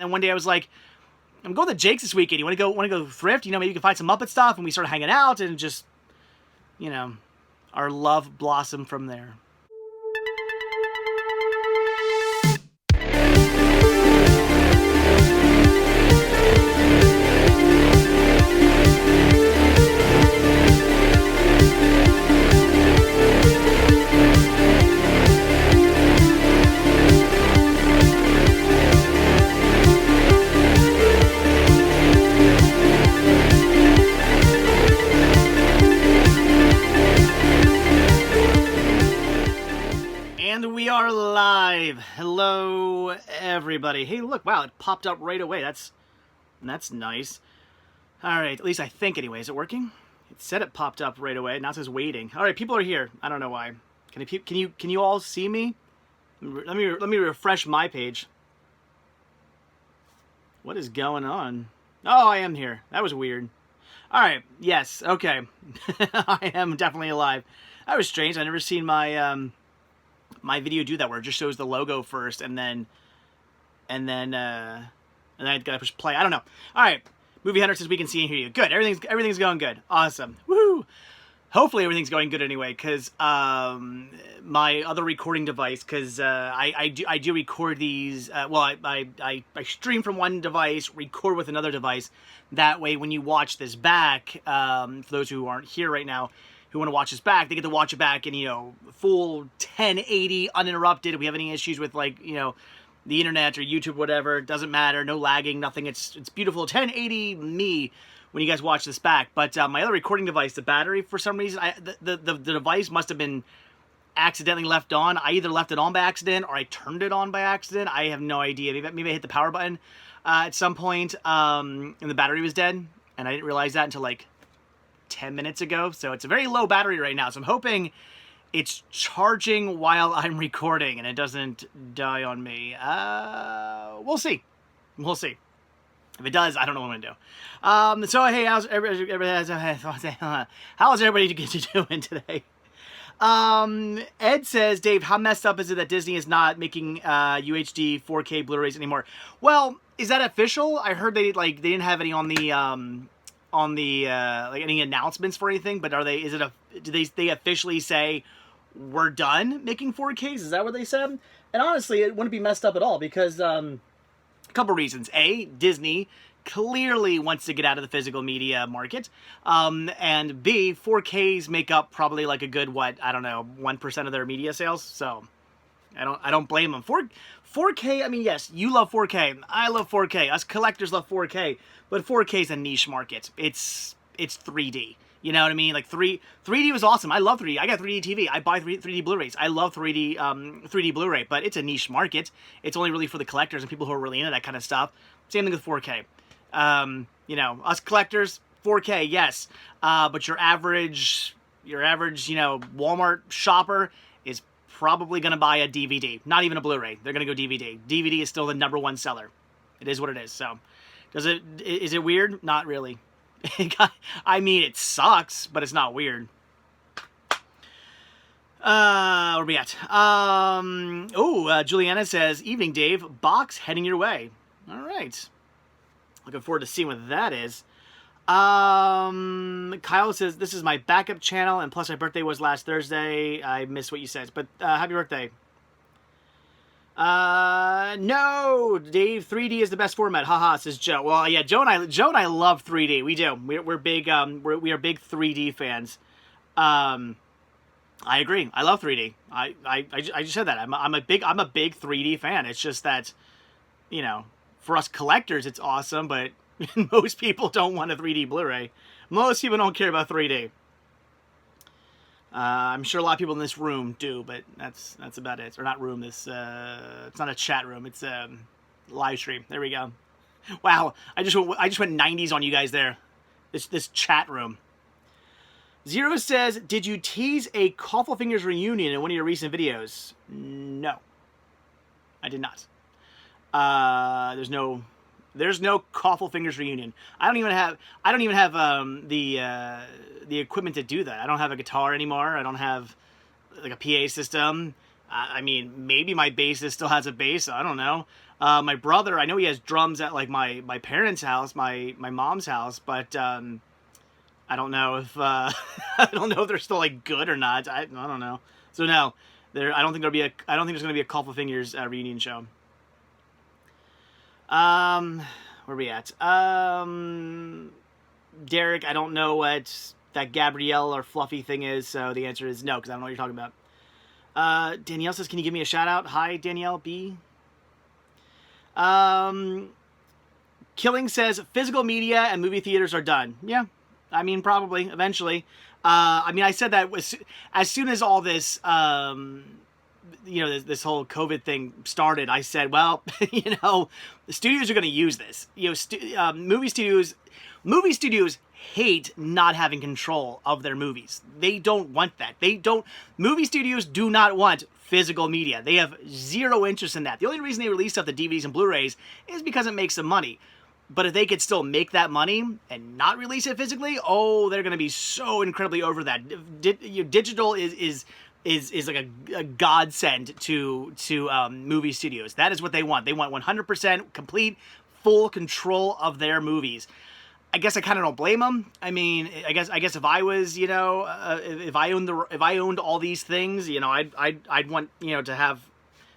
And one day I was like, I'm going to Jake's this weekend. You want to go thrift? You know, maybe you can find some Muppet stuff. And we started hanging out and just, you know, our love blossomed from there. And we are live. Hello, everybody. Hey, look, wow, it popped up right away. That's nice. All right, at least I think anyway. Is it working? It said it popped up right away. Now it says waiting. All right, people are here. I don't know why. Can you all see me? Let me refresh my page. What is going on? Oh, I am here. That was weird. All right. Yes. Okay. I am definitely alive. That was strange. I never seen my my video do that, where it just shows the logo first and then I gotta push play. I don't know. All right, Movie Hunter says we can see and hear you. Good. Everything's going good. Awesome. Woohoo. Hopefully everything's going good anyway, because my other recording device, because I do record these. Well, I stream from one device, record with another device. That way, when you watch this back, for those who aren't here right now, who want to watch this back, they get to watch it back in, you know, full 1080 uninterrupted. If we have any issues with, like, you know, the internet or YouTube, whatever, it doesn't matter. No lagging, nothing. It's beautiful 1080 me when you guys watch this back. But my other recording device, the battery, for some reason, the device must have been accidentally left on. I either left it on by accident or I turned it on by accident. I have no idea. Maybe I hit the power button at some point and the battery was dead, and I didn't realize that until like 10 minutes ago. So it's a very low battery right now. So I'm hoping it's charging while I'm recording and it doesn't die on me. We'll see. We'll see. If it does, I don't know what I'm gonna do. So hey, how's everybody doing today? Ed says, Dave, how messed up is it that Disney is not making UHD 4K Blu-rays anymore? Well, is that official? I heard they didn't have any on the like any announcements for anything, but do they officially say we're done making 4Ks? Is that what they said? And honestly, it wouldn't be messed up at all, because a couple reasons. A, Disney clearly wants to get out of the physical media market, and B, 4Ks make up probably like a good, what, I don't know, 1% of their media sales. So I don't blame them. 4K, I mean, yes, you love 4K. I love 4K. Us collectors love 4K. But 4K is a niche market. It's 3D. You know what I mean? Like 3D was awesome. I love 3D. I got 3D TV. I buy 3D Blu-rays. I love 3D Blu-ray, but it's a niche market. It's only really for the collectors and people who are really into that kind of stuff. Same thing with 4K. You know, us collectors, 4K, yes. But your average, you know, Walmart shopper is probably going to buy a DVD. Not even a Blu-ray. They're going to go DVD. DVD is still the #1 seller. It is what it is. So, is it weird? Not really. I mean, it sucks, but it's not weird. Where are we at? Juliana says, evening, Dave. Box heading your way. All right. Looking forward to seeing what that is. Kyle says, this is my backup channel, and plus my birthday was last Thursday. I missed what you said, but happy birthday. No, Dave, 3D is the best format. Haha, says Joe. Well, yeah, Joe and I love 3D. We do. We're big, we are big 3D fans. I agree. I love 3D. I just said that. I'm a big 3D fan. It's just that, you know, for us collectors, it's awesome, but most people don't want a 3D Blu-ray. Most people don't care about 3D. I'm sure a lot of people in this room do, but that's about it. Or not room. It's not a chat room. It's a live stream. There we go. Wow, I just went 90s on you guys there. This chat room. Zero says, did you tease a Coffle Fingers reunion in one of your recent videos? No, I did not. There's no Coffle Fingers reunion. I don't even have the equipment to do that. I don't have a guitar anymore. I don't have like a PA system. I mean, maybe my bassist still has a bass. I don't know. My brother, I know he has drums at like my parents' house, my mom's house, but I don't know if I don't know if they're still like good or not. I don't know. So no, I don't think there's gonna be a Call Fingers reunion show. Where are we at? Derek, I don't know what that Gabrielle or Fluffy thing is, so the answer is no, because I don't know what you're talking about. Danielle says, can you give me a shout out? Hi, Danielle B. Killing says, physical media and movie theaters are done. Yeah, I mean, probably, eventually. I mean, I said that as soon as all this, this whole COVID thing started, I said, well, the studios are going to use this. Movie studios hate not having control of their movies. They don't want that. Movie studios do not want physical media. They have zero interest in that. The only reason they release stuff to DVDs and Blu-rays is because it makes them money. But if they could still make that money and not release it physically, they're going to be so incredibly over that. Digital is like a godsend to movie studios. That is what they want. They want 100% complete, full control of their movies. I guess I kind of don't blame them. I mean, I guess if I was, if I owned all these things, I'd want, to have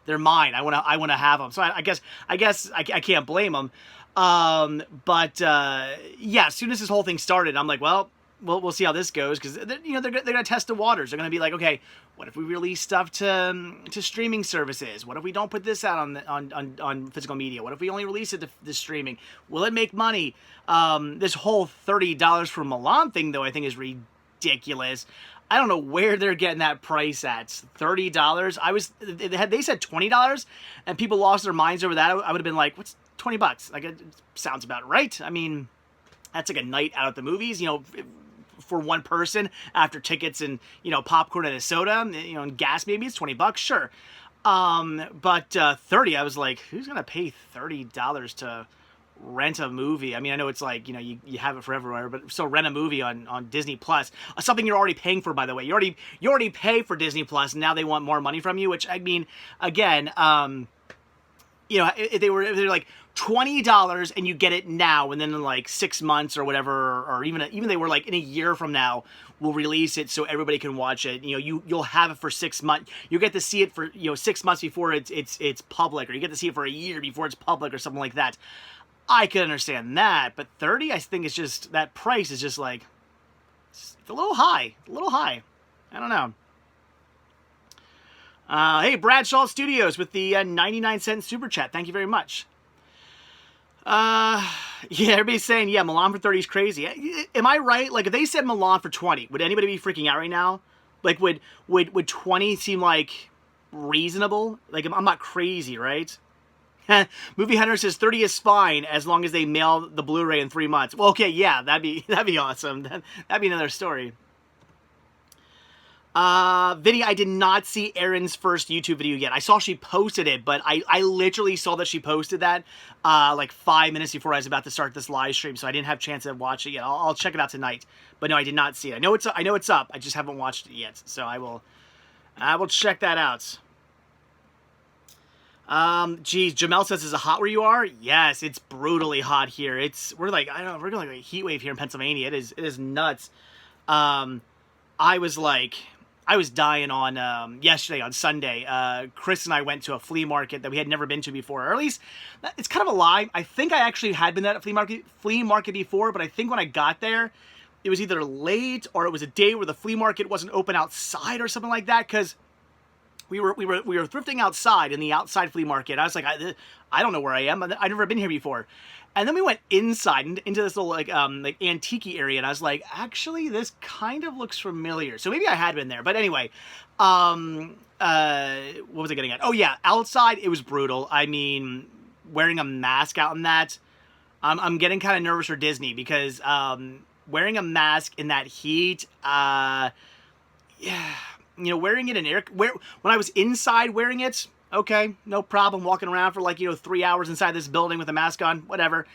their mine. I want to have them. So I guess I can't blame them. But as soon as this whole thing started, I'm like, well, we'll see how this goes, because they're gonna test the waters. They're gonna be like, okay, what if we release stuff to streaming services? What if we don't put this out on physical media? What if we only release it to streaming? Will it make money? This whole $30 for Mulan thing, though, I think is ridiculous. I don't know where they're getting that price at. $30. They said $20, and people lost their minds over that. I would have been like, what's $20? Like, it sounds about right. I mean, that's like a night out at the movies, for one person after tickets and, popcorn and a soda, and gas. Maybe it's $20, sure. But 30, I was like, who's going to pay $30 to rent a movie? I mean, I know it's like, you have it for everywhere, but still rent a movie on Disney Plus, something you're already paying for, by the way. You already pay for Disney Plus, and now they want more money from you, which, I mean, again, if they're like $20 and you get it now, and then in like 6 months or whatever, or even they were like in a year from now, we'll release it so everybody can watch it. You'll have it for 6 months. You get to see it for 6 months before it's public, or you get to see it for a year before it's public, or something like that. I could understand that, but 30, I think it's just, that price is just like, it's a little high. I don't know. Hey, Bradshaw Studios with the 99-cent super chat. Thank you very much. Everybody's saying, Mulan for 30 is crazy. Am I right? Like, if they said Mulan for 20, would anybody be freaking out right now? Like, would 20 seem like reasonable? Like, I'm not crazy, right? Movie Hunter says 30 is fine as long as they mail the Blu-ray in 3 months. Well, okay, yeah, that'd be awesome. That'd be another story. Vinny, I did not see Erin's first YouTube video yet. I saw she posted it, but I literally saw that she posted that like 5 minutes before I was about to start this live stream, so I didn't have a chance to watch it yet. I'll check it out tonight. But no, I did not see it. I know it's up. I just haven't watched it yet, so I will check that out. Geez, Jamel says, is it hot where you are? Yes, it's brutally hot here. We're going like a heat wave here in Pennsylvania. It is nuts. I was dying on yesterday, on Sunday. Chris and I went to a flea market that we had never been to before, or at least it's kind of a lie. I think I actually had been at a flea market before, but I think when I got there, it was either late or it was a day where the flea market wasn't open outside or something like that, because we were thrifting outside in the outside flea market. I was like, I don't know where I am. I've never been here before. And then we went inside into this little like antique area, and I was like, actually, this kind of looks familiar. So maybe I had been there. But anyway, what was I getting at? Oh yeah, outside it was brutal. I mean, wearing a mask out in that, I'm getting kind of nervous for Disney, because wearing a mask in that heat, wearing it in when I was inside wearing it, okay, no problem, walking around for like 3 hours inside this building with a mask on, whatever.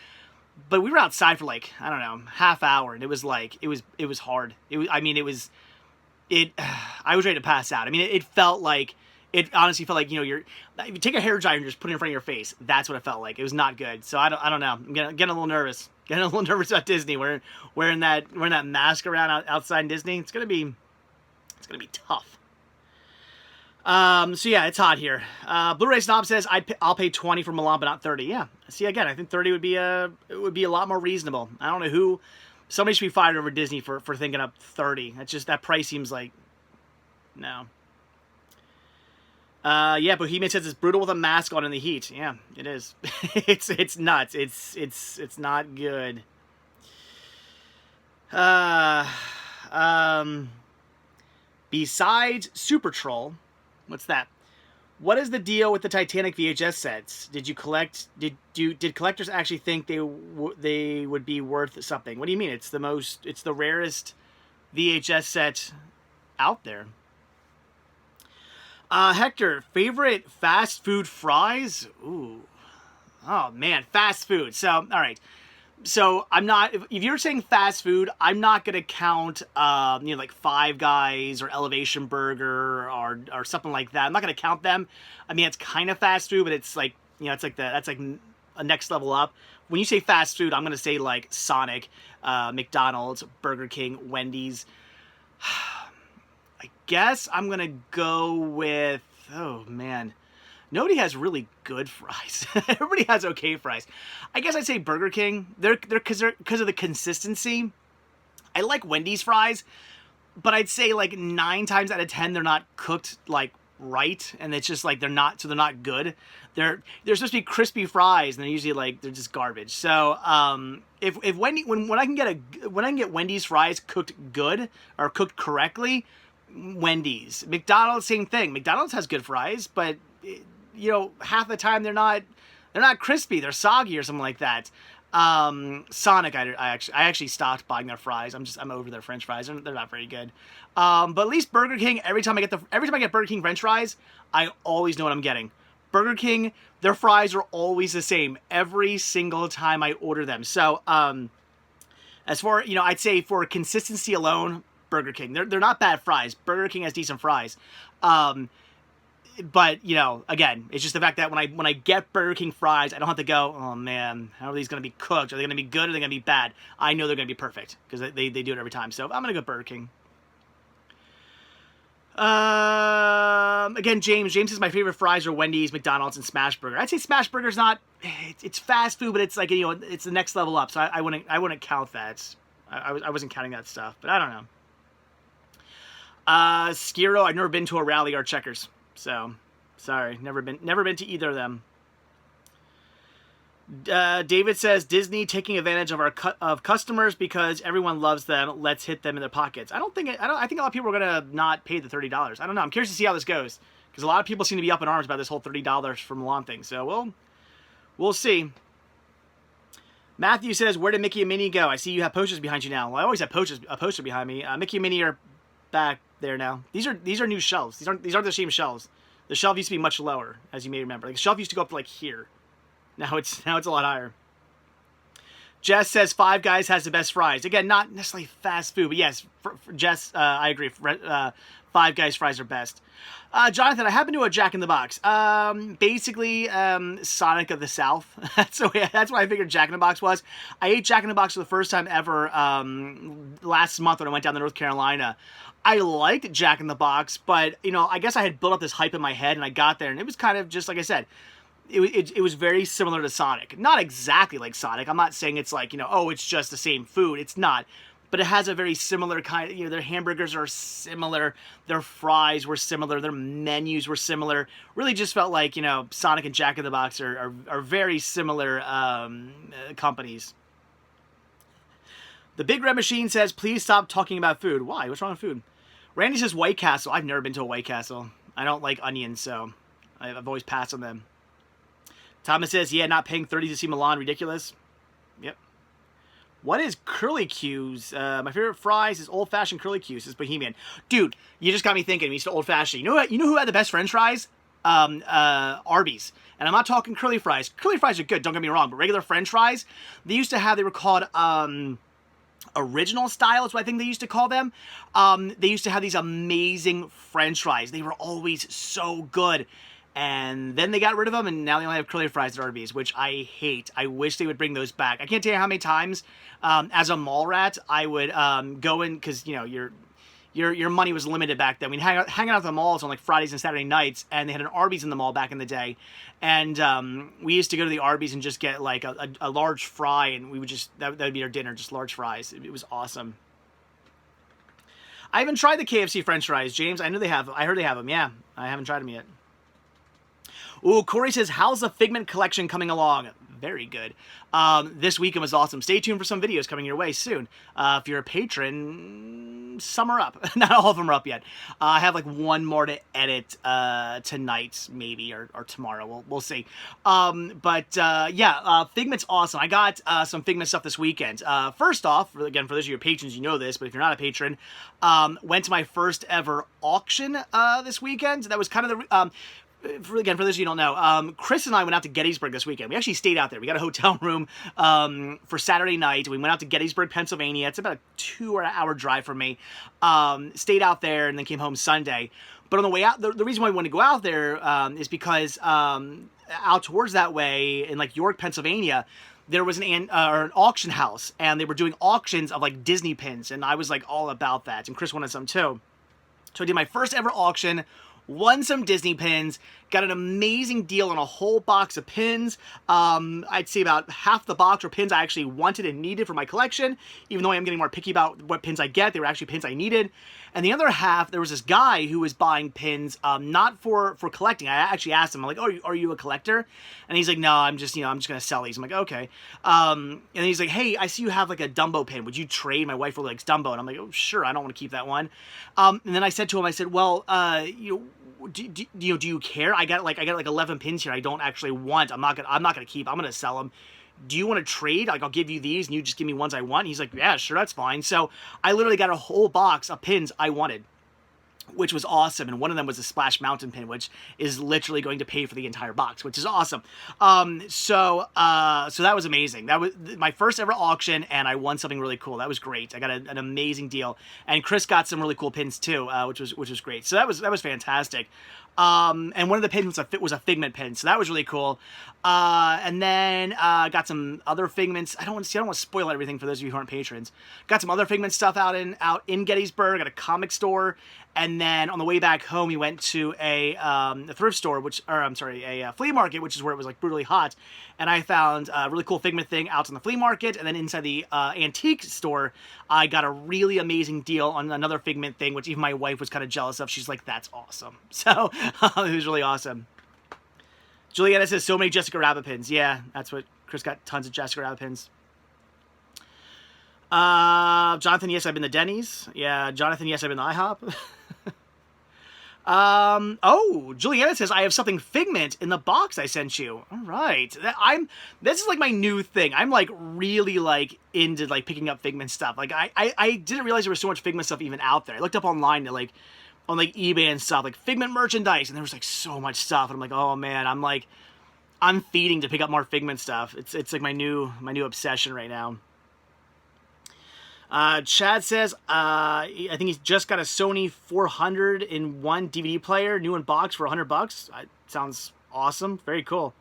But we were outside for like, I don't know, half hour, and it was like, it was hard. I was ready to pass out. I mean, it felt like it honestly felt like, you know, if you take a hair dryer and just put it in front of your face, that's what it felt like. It was not good. So I don't know. I'm getting a little nervous. Getting a little nervous about Disney. Wearing that mask around outside Disney. It's gonna be tough. So yeah, it's hot here. Blu-ray Snob says I'll pay 20 for Mulan, but not 30. Yeah. See, again, I think 30 would be a lot more reasonable. I don't know who. Somebody should be fired over Disney for thinking up 30. That's just, that price seems like, no. Yeah, Bohemian says it's brutal with a mask on in the heat. Yeah, it is. it's nuts. It's not good. Besides Super Troll, what's that? What is the deal with the Titanic VHS sets? Did collectors actually think they would be worth something? What do you mean? It's the rarest VHS set out there. Hector, favorite fast food fries? Ooh. Oh man, fast food. So, all right. So I'm not, if you're saying fast food, I'm not going to count, like Five Guys or Elevation Burger or something like that. I'm not going to count them. I mean, it's kind of fast food, but it's like, that's like a next level up. When you say fast food, I'm going to say like Sonic, McDonald's, Burger King, Wendy's. I guess I'm going to go with, oh man. Nobody has really good fries. Everybody has okay fries. I guess I'd say Burger King. They're because of the consistency. I like Wendy's fries, but I'd say like 9 times out of 10 they're not cooked like right, and it's just like they're not good. They're supposed to be crispy fries, and they're usually like they're just garbage. So if when I can get Wendy's fries cooked good or cooked correctly, Wendy's. McDonald's, same thing. McDonald's has good fries, but half the time they're not crispy. They're soggy or something like that. Sonic, I actually stopped buying their fries. I'm over their French fries. They're not very good. But at least Burger King, every time I get Burger King French fries, I always know what I'm getting. Burger King, their fries are always the same every single time I order them. So, as for, I'd say for consistency alone, Burger King. They're not bad fries. Burger King has decent fries. But, again, it's just the fact that when I get Burger King fries, I don't have to go, oh man, how are these going to be cooked? Are they going to be good or are they going to be bad? I know they're going to be perfect because they do it every time. So I'm going to go Burger King. Again, James says my favorite fries are Wendy's, McDonald's, and Smash Burger. I'd say Smash Burger's not, it's fast food, but it's like, it's the next level up. So I wouldn't count that. I wasn't counting that stuff, but I don't know. Skiro, I've never been to a rally or Checkers. So, sorry, never been to either of them. David says Disney taking advantage of of customers because everyone loves them. Let's hit them in their pockets. I think a lot of people are gonna not pay the $30. I don't know. I'm curious to see how this goes because a lot of people seem to be up in arms about this whole $30 for Mulan thing. So we'll see. Matthew says, where did Mickey and Minnie go? I see you have posters behind you now. Well, I always have a poster behind me. Mickey and Minnie are back there now. These are new shelves. These aren't the same shelves. The shelf used to be much lower, as you may remember. Like the shelf used to go up to like here. Now it's a lot higher. Jess says Five Guys has the best fries. Again, not necessarily fast food, but yes, for Jess, I agree. Five Guys fries are best. Jonathan, I happen to a Jack in the Box. Basically, Sonic of the South. That's what I figured Jack in the Box was. I ate Jack in the Box for the first time ever last month when I went down to North Carolina. I liked Jack in the Box, but I guess I had built up this hype in my head, and I got there, and it was kind of just like I said. It was very similar to Sonic. Not exactly like Sonic. I'm not saying it's like, it's just the same food. It's not. But it has a very similar kind, their hamburgers are similar, their fries were similar, their menus were similar. Really just felt like, Sonic and Jack in the Box are very similar companies. The Big Red Machine says, please stop talking about food. Why? What's wrong with food? Randy says White Castle. I've never been to a White Castle. I don't like onions, so I've always passed on them. Thomas says, yeah, not paying $30 to see Mulan, ridiculous. Yep. What is curly Q's? My favorite fries is old-fashioned curly Q's. Is Bohemian. Dude, you just got me thinking. We used to old-fashioned. You know who had the best French fries? Arby's. And I'm not talking curly fries. Curly fries are good, don't get me wrong. But regular French fries, they were called, original style is what I think they used to call them. They used to have these amazing French fries. They were always so good. And then they got rid of them, and now they only have curly fries at Arby's, which I hate. I wish they would bring those back. I can't tell you how many times, as a mall rat, I would go in, because, you know, your money was limited back then. We'd hang out at the malls on like Fridays and Saturday nights, and they had an Arby's in the mall back in the day. And we used to go to the Arby's and just get like a large fry, and we would just, that would be our dinner, just large fries. It was awesome. I haven't tried the KFC French fries, James. I know they have. I heard they have them. Yeah, I haven't tried them yet. Ooh, Corey says, how's the Figment collection coming along? Very good. This weekend was awesome. Stay tuned for some videos coming your way soon. If you're a patron, some are up. Not all of them are up yet. I have like one more to edit tonight, maybe, or tomorrow. We'll see. Yeah, Figment's awesome. I got some Figment stuff this weekend. First off, again, for those of you patrons, you know this, but if you're not a patron, went to my first ever auction this weekend. That was kind of the... for those of you who don't know, Chris and I went out to Gettysburg this weekend. We actually stayed out there. We got a hotel room for Saturday night. We went out to Gettysburg, Pennsylvania. It's about a 2-hour drive from me. Stayed out there and then came home Sunday. But on the way out, the reason why we wanted to go out there is because out towards that way in like York, Pennsylvania, there was an auction house, and they were doing auctions of like Disney pins, and I was like all about that. And Chris wanted some too. So I did my first ever auction. Won some Disney pins, got an amazing deal on a whole box of pins. I'd say about half the box were pins I actually wanted and needed for my collection, even though I am getting more picky about what pins I get. They were actually pins I needed. And the other half, there was this guy who was buying pins, not for collecting. I actually asked him, I'm like, oh, are you a collector? And he's like, no, I'm just going to sell these. I'm like, okay. And he's like, hey, I see you have like a Dumbo pin. Would you trade? My wife really likes Dumbo. And I'm like, oh, sure. I don't want to keep that one. And then I said to him, I said, well, do you care? I got like 11 pins here I don't actually want. I'm not gonna keep. I'm gonna sell them. Do you want to trade? Like, I'll give you these and you just give me ones I want. And he's like, yeah, sure, that's fine. So I literally got a whole box of pins I wanted, which was awesome. And one of them was a Splash Mountain pin, which is literally going to pay for the entire box, which is awesome. So that was amazing. That was my first ever auction, and I won something really cool. That was great. I got an amazing deal, and Chris got some really cool pins too, which was great. So that was fantastic. And one of the pins was a Figment pin, so that was really cool. And then got some other Figments. I don't want to spoil everything for those of you who aren't patrons. Got some other Figment stuff out in Gettysburg at a comic store, and then on the way back home, we went to a thrift store, a flea market, which is where it was like brutally hot. And I found a really cool Figment thing out in the flea market, and then inside the antique store, I got a really amazing deal on another Figment thing, which even my wife was kind of jealous of. She's like, "That's awesome." So it was really awesome. Julietta says, so many Jessica Rabbit pins. Yeah, that's what Chris got, tons of Jessica Rabbit pins. Jonathan, yes, I've been to Denny's. Yeah, Jonathan, yes, I've been to IHOP. Oh, Julietta says, I have something Figment in the box I sent you. All right. This is like my new thing. I'm like really like into like picking up Figment stuff. Like I didn't realize there was so much Figment stuff even out there. I looked up online to like, on like eBay and stuff, like Figment merchandise, and there was like so much stuff. And I'm like, oh man, I'm feeding to pick up more Figment stuff. It's like my new obsession right now. Chad says, I think he's just got a Sony 400-in-1 DVD player, new in box for $100. Sounds awesome. Very cool.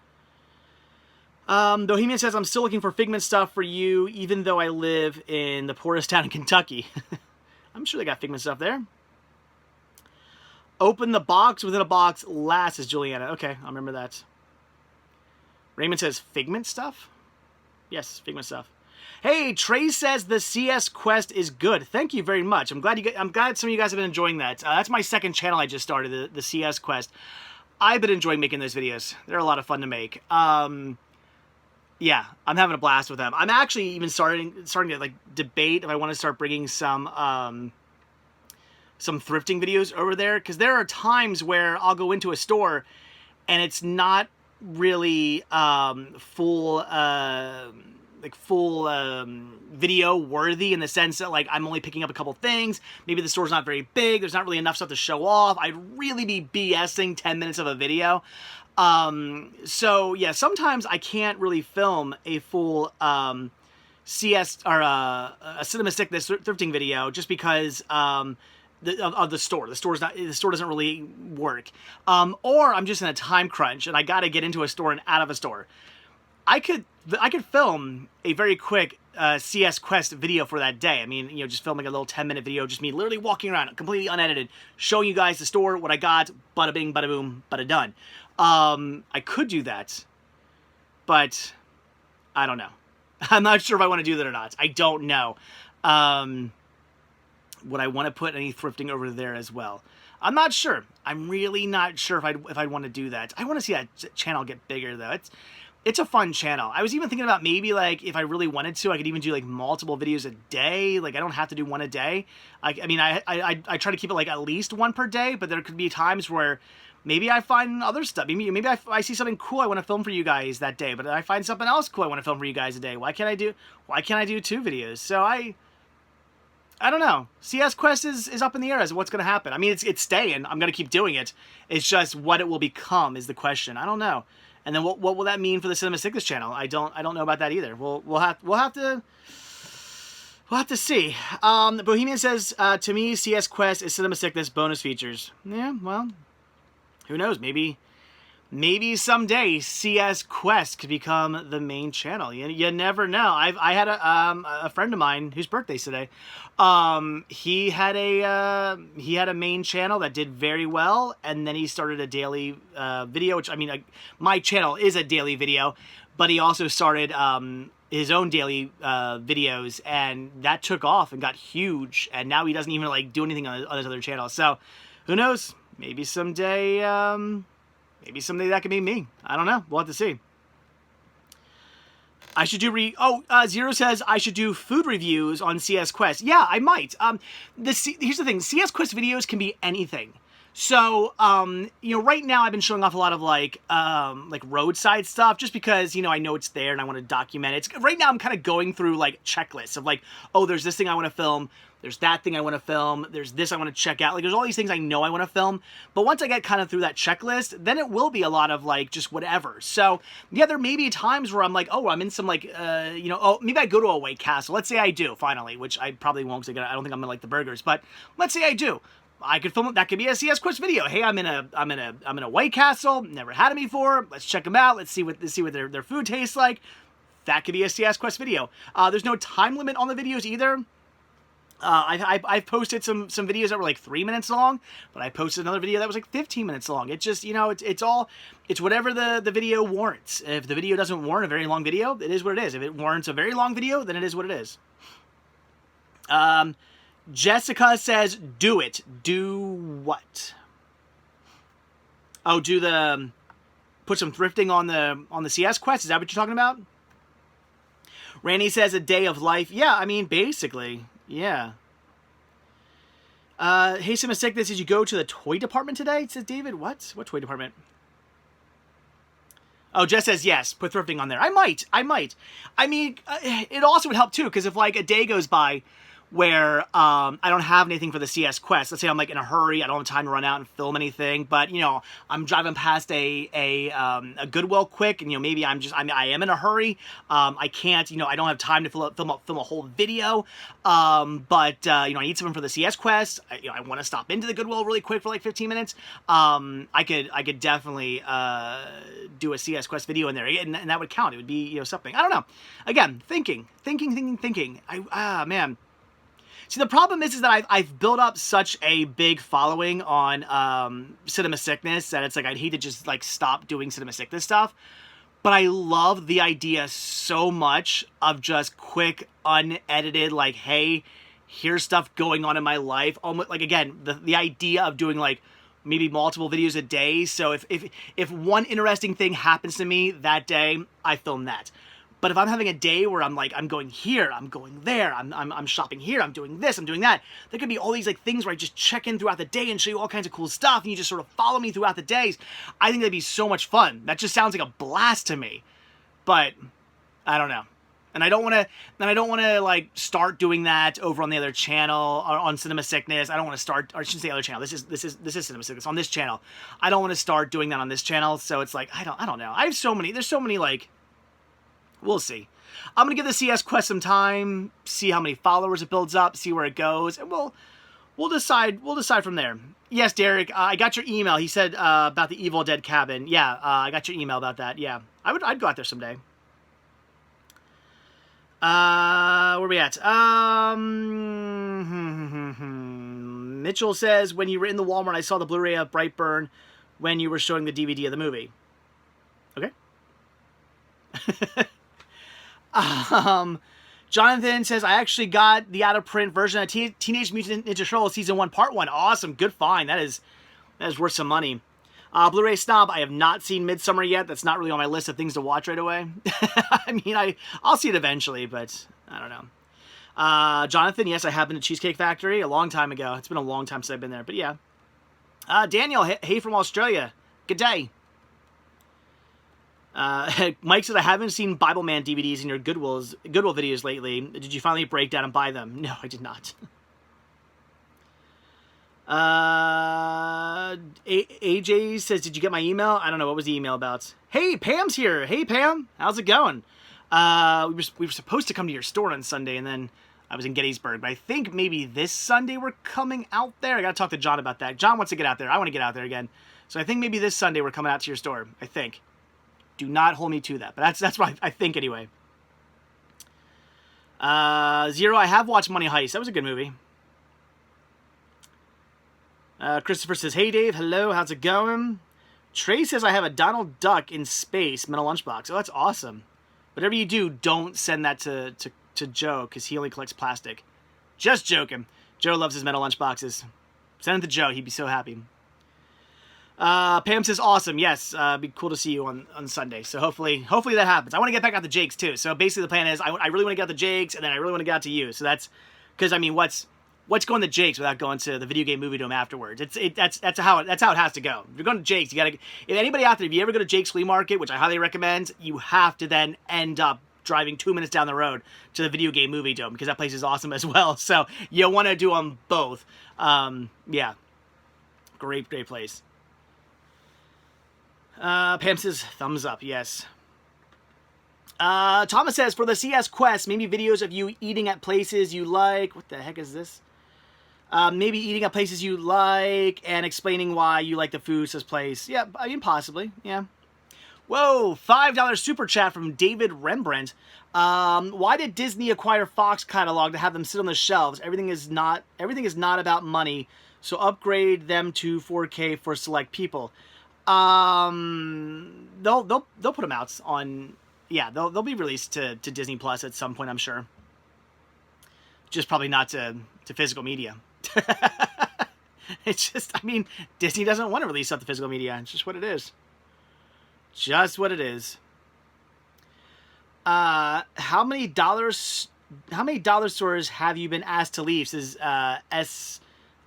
Bohemian says, I'm still looking for Figment stuff for you, even though I live in the poorest town in Kentucky. I'm sure they got Figment stuff there. Open the box within a box last, says Juliana. Okay, I'll remember that. Raymond says, Figment stuff? Yes, Figment stuff. Hey, Trey says the CS Quest is good. Thank you very much. I'm glad some of you guys have been enjoying that. That's my second channel I just started, the CS Quest. I've been enjoying making those videos. They're a lot of fun to make. Yeah, I'm having a blast with them. I'm actually even starting to like debate if I want to start bringing some thrifting videos over there, because there are times where I'll go into a store and it's not really full video worthy, in the sense that like I'm only picking up a couple things. Maybe the store's not very big. There's not really enough stuff to show off. I'd really be BSing 10 minutes of a video. So yeah, sometimes I can't really film a full CS or a Cinema Sickness thrifting video just because of the store. The store doesn't really work. Or I'm just in a time crunch and I got to get into a store and out of a store. I could film a very quick CS Quest video for that day. I mean, you know, just filming a little 10-minute video, just me literally walking around, completely unedited, showing you guys the store, what I got, bada bing, bada boom, bada done. I could do that, but I don't know. I'm not sure if I want to do that or not. I don't know. Would I want to put any thrifting over there as well? I'm not sure. I'm really not sure if I'd want to do that. I want to see that channel get bigger though. It's a fun channel. I was even thinking about maybe like if I really wanted to, I could even do like multiple videos a day. Like I don't have to do one a day. I mean, I try to keep it like at least one per day, but there could be times where maybe I find other stuff. Maybe I see something cool I want to film for you guys that day, but I find something else cool I want to film for you guys a day. Why can't I do 2 videos? So I don't know. CS Quest is up in the air as to what's going to happen. I mean, it's staying. I'm going to keep doing it. It's just what it will become is the question. I don't know. And then what will that mean for the Cinema Sickness channel? I don't know about that either. We'll have to see. Bohemian says to me, CS Quest is Cinema Sickness bonus features. Yeah, well, who knows? Maybe someday CS Quest could become the main channel. You never know. I had a friend of mine whose birthday's today. He had a main channel that did very well, and then he started a daily video. Which I mean, my channel is a daily video, but he also started his own daily videos, and that took off and got huge. And now he doesn't even like do anything on his other channel. So who knows? Maybe someday. Maybe someday that could be me. I don't know. We'll have to see. I should do Zero says I should do food reviews on CS Quest. Yeah, I might. Here's the thing. CS Quest videos can be anything. So, you know, right now I've been showing off a lot of like roadside stuff just because, you know, I know it's there and I want to document it. Right now I'm kind of going through like checklists of like, oh, there's this thing I want to film. There's that thing I want to film. There's this I want to check out. Like, there's all these things I know I want to film. But once I get kind of through that checklist, then it will be a lot of, like, just whatever. So, yeah, there may be times where I'm like, oh, I'm in some, like, you know, oh, maybe I go to a White Castle. Let's say I do, finally, which I probably won't because I don't think I'm going to like the burgers. But let's say I do. I could film it. That could be a CS Quest video. Hey, I'm in a White Castle. Never had them before. Let's check them out. Let's see what their food tastes like. That could be a CS Quest video. There's no time limit on the videos either. I've posted some videos that were like 3 minutes long, but I posted another video that was like 15 minutes long. It's just, you know, it's whatever the video warrants. If the video doesn't warrant a very long video, it is what it is. If it warrants a very long video, then it is what it is. Jessica says, do it. Do what? Oh, put some thrifting on the CS Quest? Is that what you're talking about? Randy says a day of life. Yeah, I mean, basically. Yeah. Hey, Cinema Sickness, did you go to the toy department today? Says David. What? What toy department? Oh, Jess says yes. Put thrifting on there. I might. I mean, it also would help too, because if like a day goes by where I don't have anything for the CS Quest. Let's say I'm like in a hurry, I don't have time to run out and film anything, but you know, I'm driving past a Goodwill quick, and you know, maybe I am in a hurry. I can't, you know, I don't have time to film a whole video. But you know, I need something for the CS Quest. I want to stop into the Goodwill really quick for like 15 minutes. I could definitely do a CS Quest video in there, and that would count. It would be, you know, something. I don't know. Again, thinking. Man. See, the problem is that I've built up such a big following on Cinema Sickness that it's like I'd hate to just like stop doing Cinema Sickness stuff. But I love the idea so much of just quick, unedited, like, hey, here's stuff going on in my life. Almost like, again, the idea of doing like maybe multiple videos a day. So if one interesting thing happens to me that day, I film that. But if I'm having a day where I'm like, I'm going here, I'm going there, I'm shopping here, I'm doing this, I'm doing that, there could be all these like things where I just check in throughout the day and show you all kinds of cool stuff, and you just sort of follow me throughout the days. I think that'd be so much fun. That just sounds like a blast to me. But I don't know. And I don't want to like start doing that over on the other channel or on Cinema Sickness. I don't want to start, or I shouldn't say other channel. This is Cinema Sickness on this channel. I don't want to start doing that on this channel. So it's like, I don't know. There's so many like, we'll see. I'm going to give the CS Quest some time, see how many followers it builds up, see where it goes, and we'll decide from there. Yes, Derek, I got your email. He said about the Evil Dead cabin. Yeah, I got your email about that. Yeah, I'd go out there someday. Where are we at? Mitchell says, when you were in the Walmart, I saw the Blu-ray of Brightburn when you were showing the DVD of the movie. Okay. Jonathan says, I actually got the out-of-print version of Teenage Mutant Ninja Turtles Season 1, Part 1. Awesome. Good find. That is worth some money. Blu-ray Snob, I have not seen Midsummer yet. That's not really on my list of things to watch right away. I mean, I'll see it eventually, but I don't know. Jonathan, yes, I have been to Cheesecake Factory a long time ago. It's been a long time since I've been there, but yeah. Daniel, hey from Australia. Good day. Mike says, I haven't seen Bible Man DVDs in your Goodwill videos lately. Did you finally break down and buy them? No, I did not. AJ says, did you get my email? I don't know. What was the email about? Hey, Pam's here. Hey, Pam. How's it going? We were supposed to come to your store on Sunday, and then I was in Gettysburg. But I think maybe this Sunday we're coming out there. I got to talk to John about that. John wants to get out there. I want to get out there again. So I think maybe this Sunday we're coming out to your store. I think. Do not hold me to that. But that's what I think anyway. Zero, I have watched Money Heist. That was a good movie. Christopher says, hey Dave, hello, how's it going? Trey says, I have a Donald Duck in space metal lunchbox. Oh, that's awesome. Whatever you do, don't send that to Joe, because he only collects plastic. Just joking. Joe loves his metal lunchboxes. Send it to Joe, he'd be so happy. Pam says, awesome, yes, it'd be cool to see you on Sunday. So hopefully that happens. I want to get back out to Jake's too. So basically the plan is, I really want to get out to Jake's, and then I really want to get out to you. So that's, because I mean, what's going to Jake's without going to the video game movie dome afterwards? That's how it has to go. If you're going to Jake's, you gotta. If anybody out there, if you ever go to Jake's Flea Market, which I highly recommend, you have to then end up driving 2 minutes down the road to the video game movie dome, because that place is awesome as well. So you want to do them both. Yeah, great place. Pam says, thumbs up, yes. Thomas says, for the CS Quest, maybe videos of you eating at places you like. What the heck is this? Maybe eating at places you like and explaining why you like the food, says place. Yeah, I mean, possibly, yeah. Whoa, $5 super chat from David Rembrandt. Why did Disney acquire Fox catalog to have them sit on the shelves? Everything is not about money, so upgrade them to 4K for select people. They'll put them out on, yeah, they'll be released to Disney Plus at some point, I'm sure. Just probably not to physical media. It's just, I mean, Disney doesn't want to release stuff to physical media. It's just what it is. Just what it is. How many dollar stores have you been asked to leave? Says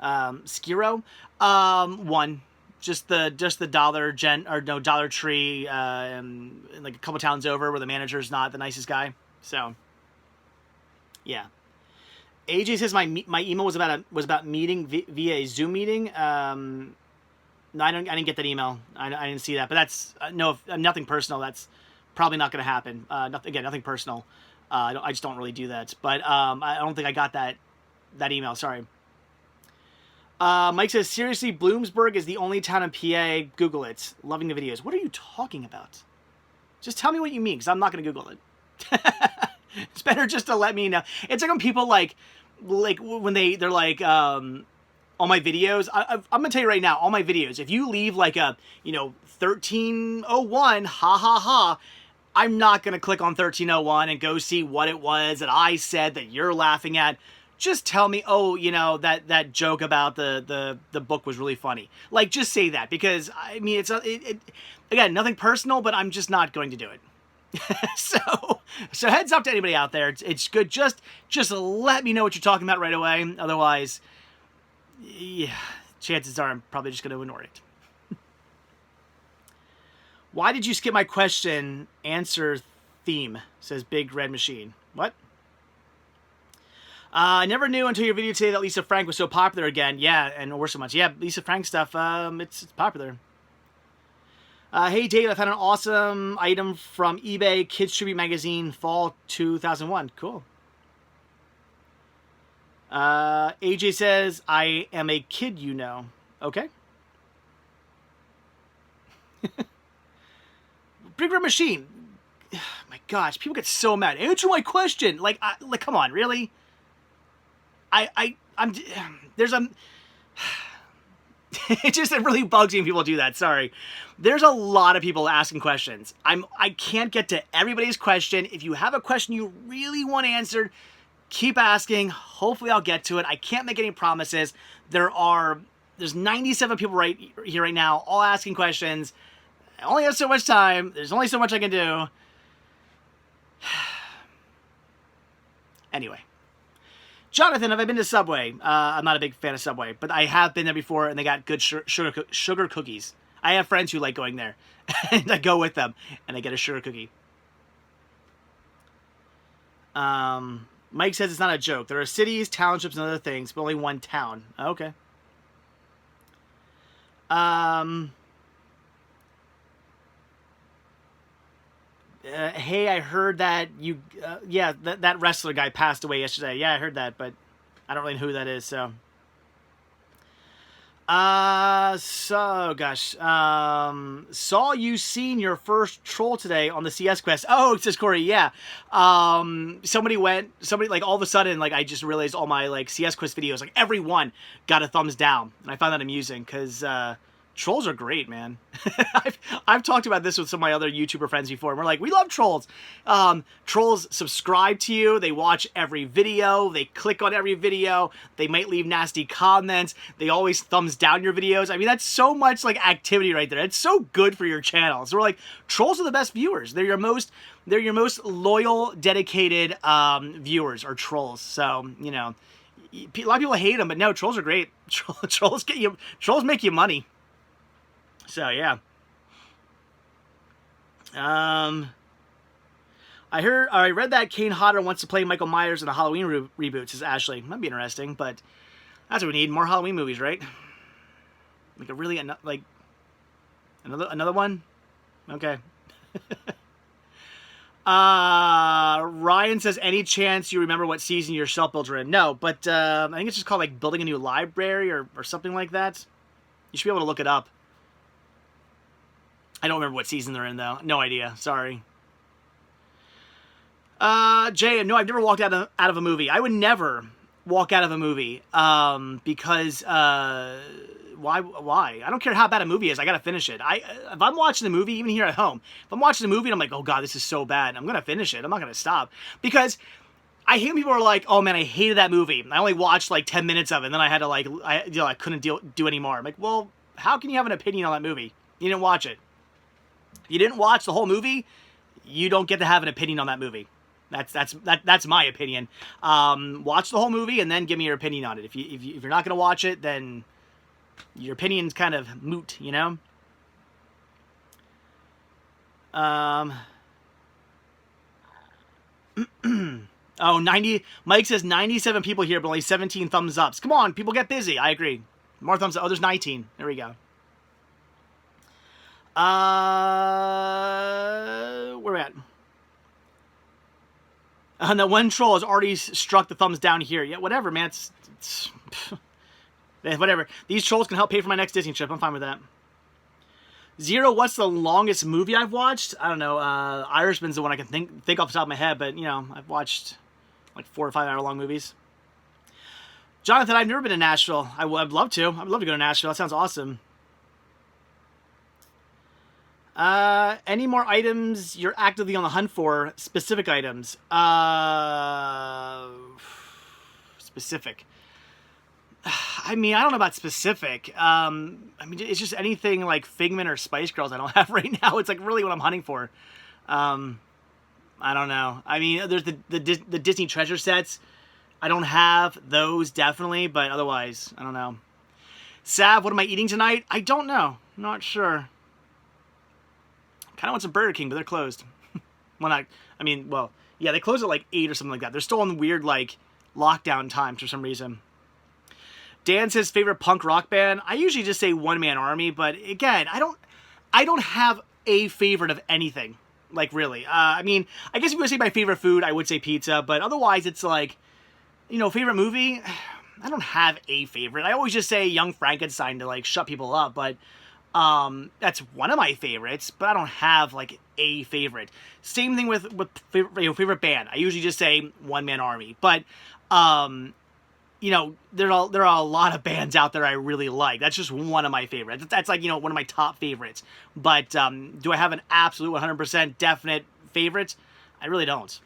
Skiro. One. Just the Dollar Tree, like a couple towns over, where the manager's not the nicest guy. So, yeah. AJ says my email was about meeting via a Zoom meeting. No, I didn't get that email. I didn't see that. But that's nothing personal. That's probably not going to happen. Nothing personal. I just don't really do that. But I don't think I got that email. Sorry. Mike says, seriously, Bloomsburg is the only town in PA. Google it. Loving the videos. What are you talking about? Just tell me what you mean, because I'm not going to Google it. It's better just to let me know. It's like when people like when they're like, all my videos, I'm going to tell you right now, all my videos, if you leave like a, 1301, ha ha ha, I'm not going to click on 1301 and go see what it was that I said that you're laughing at. Just tell me, oh, that joke about the book was really funny. Like, just say that, because I mean, it's again, nothing personal, but I'm just not going to do it. so heads up to anybody out there. It's good. Just let me know what you're talking about right away. Otherwise, yeah, chances are I'm probably just going to ignore it. Why did you skip my question answer theme? Says Big Red Machine. What? I never knew until your video today that Lisa Frank was so popular again. Yeah, and or so much. Yeah, Lisa Frank stuff, it's popular. Hey Dave, I found an awesome item from eBay, Kids Tribute Magazine, Fall 2001. Cool. AJ says, I am a kid, you know. Okay. Big Red Machine. My gosh, people get so mad. Answer my question. Like, come on, really? I'm. There's a. It just it really bugs me when people do that. Sorry. There's a lot of people asking questions. I can't get to everybody's question. If you have a question you really want answered, keep asking. Hopefully I'll get to it. I can't make any promises. There's 97 people right here right now, all asking questions. I only have so much time. There's only so much I can do. Anyway. Jonathan, have I been to Subway? I'm not a big fan of Subway, but I have been there before, and they got good sugar cookies. I have friends who like going there, and I go with them, and I get a sugar cookie. Mike says it's not a joke. There are cities, townships, and other things, but only one town. Okay. Hey, I heard that you, that wrestler guy passed away yesterday. Yeah, I heard that, but I don't really know who that is, so. Gosh. Saw you seen your first troll today on the CS quest. Oh, it says Corey, yeah. Somebody, like, all of a sudden, like, I just realized all my, like, CS quest videos, like, every one got a thumbs down. And I found that amusing, because, trolls are great, man. I've talked about this with some of my other YouTuber friends before. And we're like, we love trolls. Trolls subscribe to you. They watch every video. They click on every video. They might leave nasty comments. They always thumbs down your videos. I mean, that's so much like activity right there. It's so good for your channel. So we're like, trolls are the best viewers. They're your most loyal, dedicated viewers are trolls. So, you know, a lot of people hate them, but no, trolls are great. Trolls make you money. So, yeah. I read that Kane Hodder wants to play Michael Myers in the Halloween reboot, says Ashley. That'd be interesting, but that's what we need. More Halloween movies, right? Like another one? Okay. Ryan says, any chance you remember what season your self builds are in? No, but I think it's just called like building a new library or something like that. You should be able to look it up. I don't remember what season they're in, though. No idea. Sorry. Jay, no, I've never walked out of a movie. I would never walk out of a movie because why? I don't care how bad a movie is. I got to finish it. If I'm watching the movie, even here at home, if I'm watching the movie and I'm like, oh, God, this is so bad, I'm going to finish it. I'm not going to stop. Because I hate when people are like, oh, man, I hated that movie. I only watched like 10 minutes of it, and then I had to I couldn't do anymore. I'm like, well, how can you have an opinion on that movie? You didn't watch it. You didn't watch the whole movie, you don't get to have an opinion on that movie. That's my opinion. Watch the whole movie and then give me your opinion on it. If you're not going to watch it, then your opinion's kind of moot, you know? Mike says 97 people here, but only 17 thumbs ups. Come on, people get busy. I agree. More thumbs up. Oh, there's 19. There we go. Where are we at? And the one troll has already struck the thumbs down here. Yeah, whatever, man. It's whatever. These trolls can help pay for my next Disney trip. I'm fine with that. Zero, what's the longest movie I've watched? I don't know. Irishman's the one I can think off the top of my head, but, you know, I've watched like 4 or 5 hour long movies. Jonathan, I've never been to Nashville. I'd love to. I'd love to go to Nashville. That sounds awesome. Any more items you're actively on the hunt for? Specific items. Specific. I mean, I don't know about specific. I mean, it's just anything like Figment or Spice Girls I don't have right now. It's like really what I'm hunting for. I don't know. I mean, there's the Disney treasure sets. I don't have those, definitely, but otherwise, I don't know. Sav, what am I eating tonight? I don't know. I'm not sure. Kind of want some Burger King, but they're closed. Well, yeah, they close at like 8 or something like that. They're still in weird, like, lockdown times for some reason. Dan says favorite punk rock band. I usually just say One Man Army, but again, I don't have a favorite of anything. Like, really. I mean, I guess if you want to say my favorite food, I would say pizza. But otherwise, it's like, you know, favorite movie? I don't have a favorite. I always just say Young Frankenstein to, like, shut people up. But that's one of my favorites. But I don't have, like, a favorite. Same thing with favorite band. I usually just say One Man Army. But, you know, there are a lot of bands out there I really like. That's just one of my favorites. That's like, you know, one of my top favorites. But do I have an absolute 100% definite favorite? I really don't.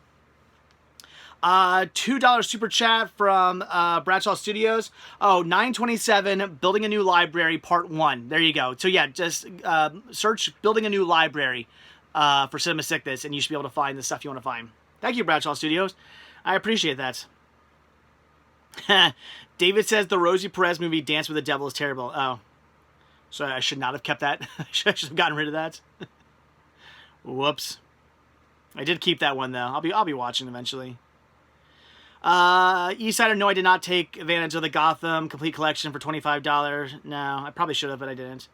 $2 super chat from Bradshaw Studios. Oh, 927, Building a New Library, Part 1. There you go. So yeah, just search Building a New Library for Cinema Sickness, and you should be able to find the stuff you want to find. Thank you, Bradshaw Studios. I appreciate that. David says the Rosie Perez movie Dance with the Devil is terrible. Oh. So I should not have kept that. I should have gotten rid of that. Whoops. I did keep that one, though. I'll be watching eventually. Eastsider, no, I did not take advantage of the Gotham Complete Collection for $25. No, I probably should have, but I didn't.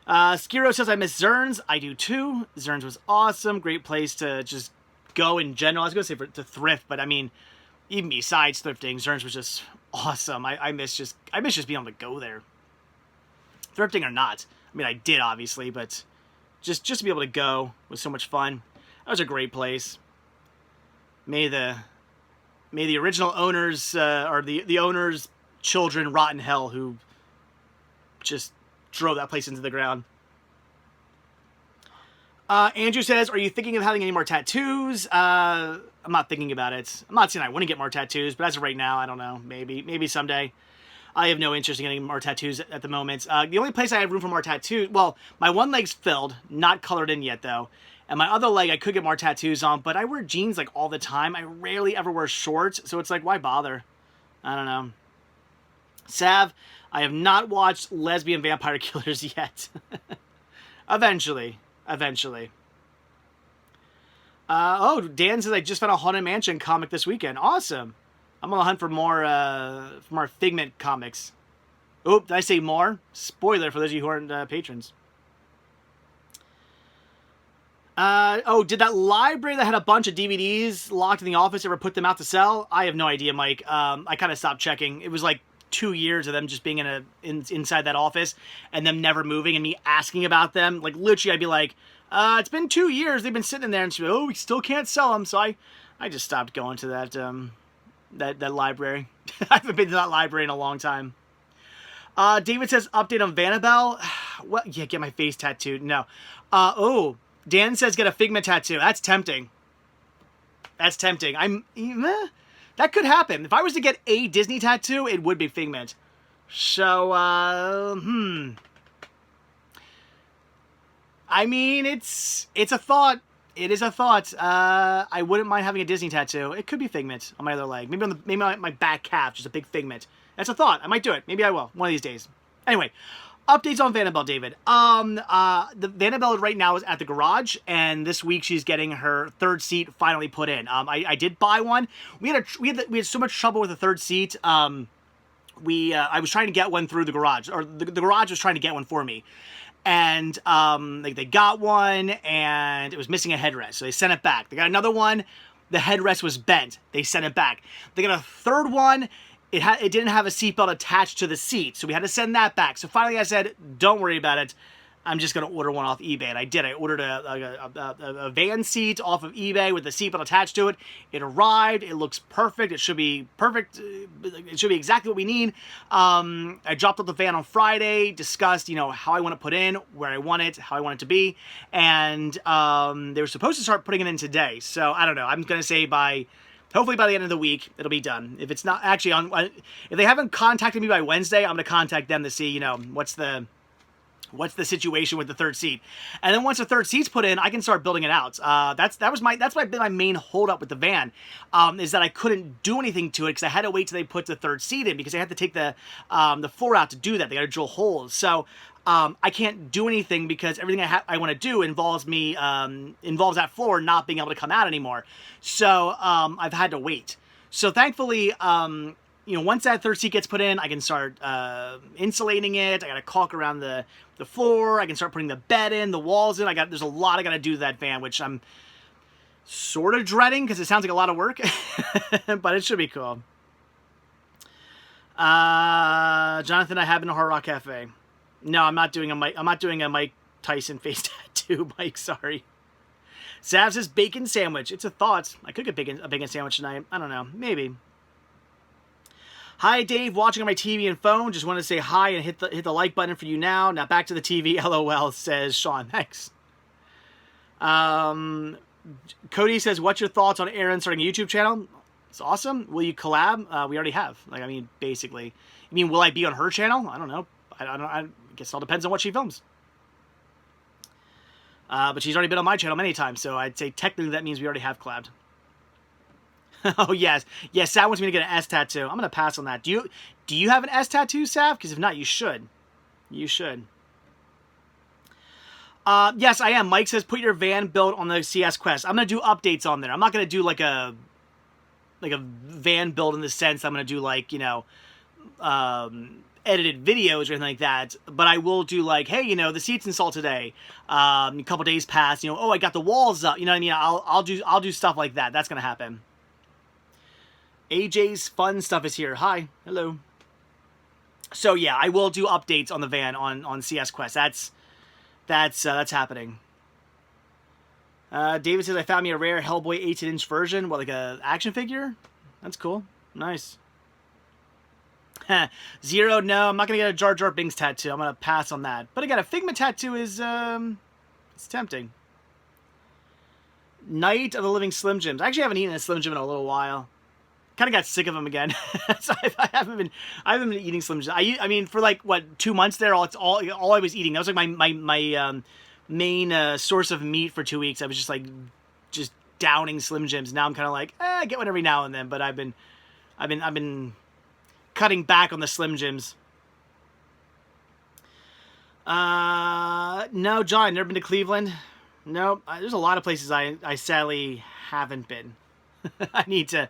Skiro says I miss Zerns. I do too. Zerns was awesome. Great place to just go in general. I was going to say to thrift, but I mean, even besides thrifting, Zerns was just awesome. I miss just being able to go there. Thrifting or not. I mean, I did, obviously, but just to be able to go was so much fun. That was a great place. May the original owners, or the owners' children rot in hell who just drove that place into the ground. Andrew says, are you thinking of having any more tattoos? I'm not thinking about it. I'm not saying I want to get more tattoos, but as of right now, I don't know. Maybe someday. I have no interest in getting more tattoos at the moment. The only place I have room for more tattoos, well, my one leg's filled, not colored in yet though. And my other leg, I could get more tattoos on, but I wear jeans like all the time. I rarely ever wear shorts, so it's like, why bother? I don't know. Sav, I have not watched Lesbian Vampire Killers yet. Eventually. Oh, Dan says I just found a Haunted Mansion comic this weekend. Awesome. I'm on the hunt for more Figment comics. Oop, did I say more? Spoiler for those of you who aren't patrons. Oh, did that library that had a bunch of DVDs locked in the office ever put them out to sell? I have no idea, Mike. I kind of stopped checking. It was like 2 years of them just being inside that office and them never moving and me asking about them. Like, literally, I'd be like, it's been 2 years. They've been sitting in there, and she'd be like, oh, we still can't sell them. So I just stopped going to that library. I haven't been to that library in a long time. David says, update on Vanabelle. Well, yeah, get my face tattooed. No. Oh, Dan says get a Figment tattoo. That's tempting. That could happen. If I was to get a Disney tattoo, it would be Figment. So, I mean, it's a thought. It is a thought. I wouldn't mind having a Disney tattoo. It could be Figment on my other leg. Maybe on my back calf, just a big Figment. That's a thought. I might do it. Maybe I will one of these days. Anyway, updates on Vanabelle, David. The Vanabelle right now is at the garage, and this week she's getting her third seat finally put in. I did buy one. We had so much trouble with the third seat. I was trying to get one through the garage, or the garage was trying to get one for me. And they got one, and it was missing a headrest, so they sent it back. They got another one, the headrest was bent. They sent it back. They got a third one. It didn't have a seatbelt attached to the seat, so we had to send that back. So finally I said, don't worry about it. I'm just going to order one off eBay. And I did. I ordered a van seat off of eBay with the seatbelt attached to it. It arrived. It looks perfect. It should be perfect. It should be exactly what we need. I dropped off the van on Friday, discussed, how I want to put in, where I want it, how I want it to be. And they were supposed to start putting it in today. So I don't know. I'm going to say hopefully by the end of the week, it'll be done. If it's not actually if they haven't contacted me by Wednesday, I'm going to contact them to see, what's the situation with the third seat. And then once the third seat's put in, I can start building it out. That's my main holdup with the van, is that I couldn't do anything to it because I had to wait till they put the third seat in because they had to take the floor out to do that. They got to drill holes. So I can't do anything because everything I want to do involves that floor not being able to come out anymore. So I've had to wait. So thankfully, you know, once that third seat gets put in, I can start insulating it. I got to caulk around the floor. I can start putting the bed in, the walls in. There's a lot I got to do to that van, which I'm sort of dreading because it sounds like a lot of work, but it should be cool. Jonathan, I have been a Hard Rock Cafe. No, I'm not doing a Mike Tyson face tattoo, Mike. Sorry. Sav says bacon sandwich. It's a thought. I could get a bacon sandwich tonight. I don't know. Maybe. Hi, Dave. Watching on my TV and phone. Just want to say hi and hit the like button for you now. Now back to the TV. LOL, says Sean. Thanks. Cody says, what's your thoughts on Aaron starting a YouTube channel? It's awesome. Will you collab? We already have. Like, I mean, basically. You mean, will I be on her channel? I don't know. I guess it all depends on what she films. But she's already been on my channel many times, so I'd say technically that means we already have collabed. Oh, yes. Yes, Sav wants me to get an S tattoo. I'm going to pass on that. Do you have an S tattoo, Sav? Because if not, you should. You should. Yes, I am. Mike says, put your van build on the CS Quest. I'm going to do updates on there. I'm not going to do like a van build in the sense I'm going to do like, you know, edited videos or anything like that. But I will do like, hey, you know, the seats installed today. A couple days passed, you know, oh, I got the walls up. You know what I mean? I'll do stuff like that. That's going to happen. AJ's fun stuff is here. Hi. Hello. So yeah, I will do updates on the van on CS Quest. That's happening. David says, I found me a rare Hellboy 18-inch version. What, like a action figure? That's cool. Nice. Zero, no, I'm not going to get a Jar Jar Binks tattoo. I'm going to pass on that. But again, a Figment tattoo is, it's tempting. Night of the Living Slim Jims. I actually haven't eaten a Slim Jim in a little while. Kind of got sick of them again. So I haven't been eating Slim Jims. I mean, for like, what, 2 months there, all I was eating. That was like my main source of meat for 2 weeks. I was just downing Slim Jims. Now I'm kind of like, I get one every now and then, but I've been cutting back on the Slim Jims. No, John, never been to Cleveland. No, there's a lot of places I sadly haven't been. I need to.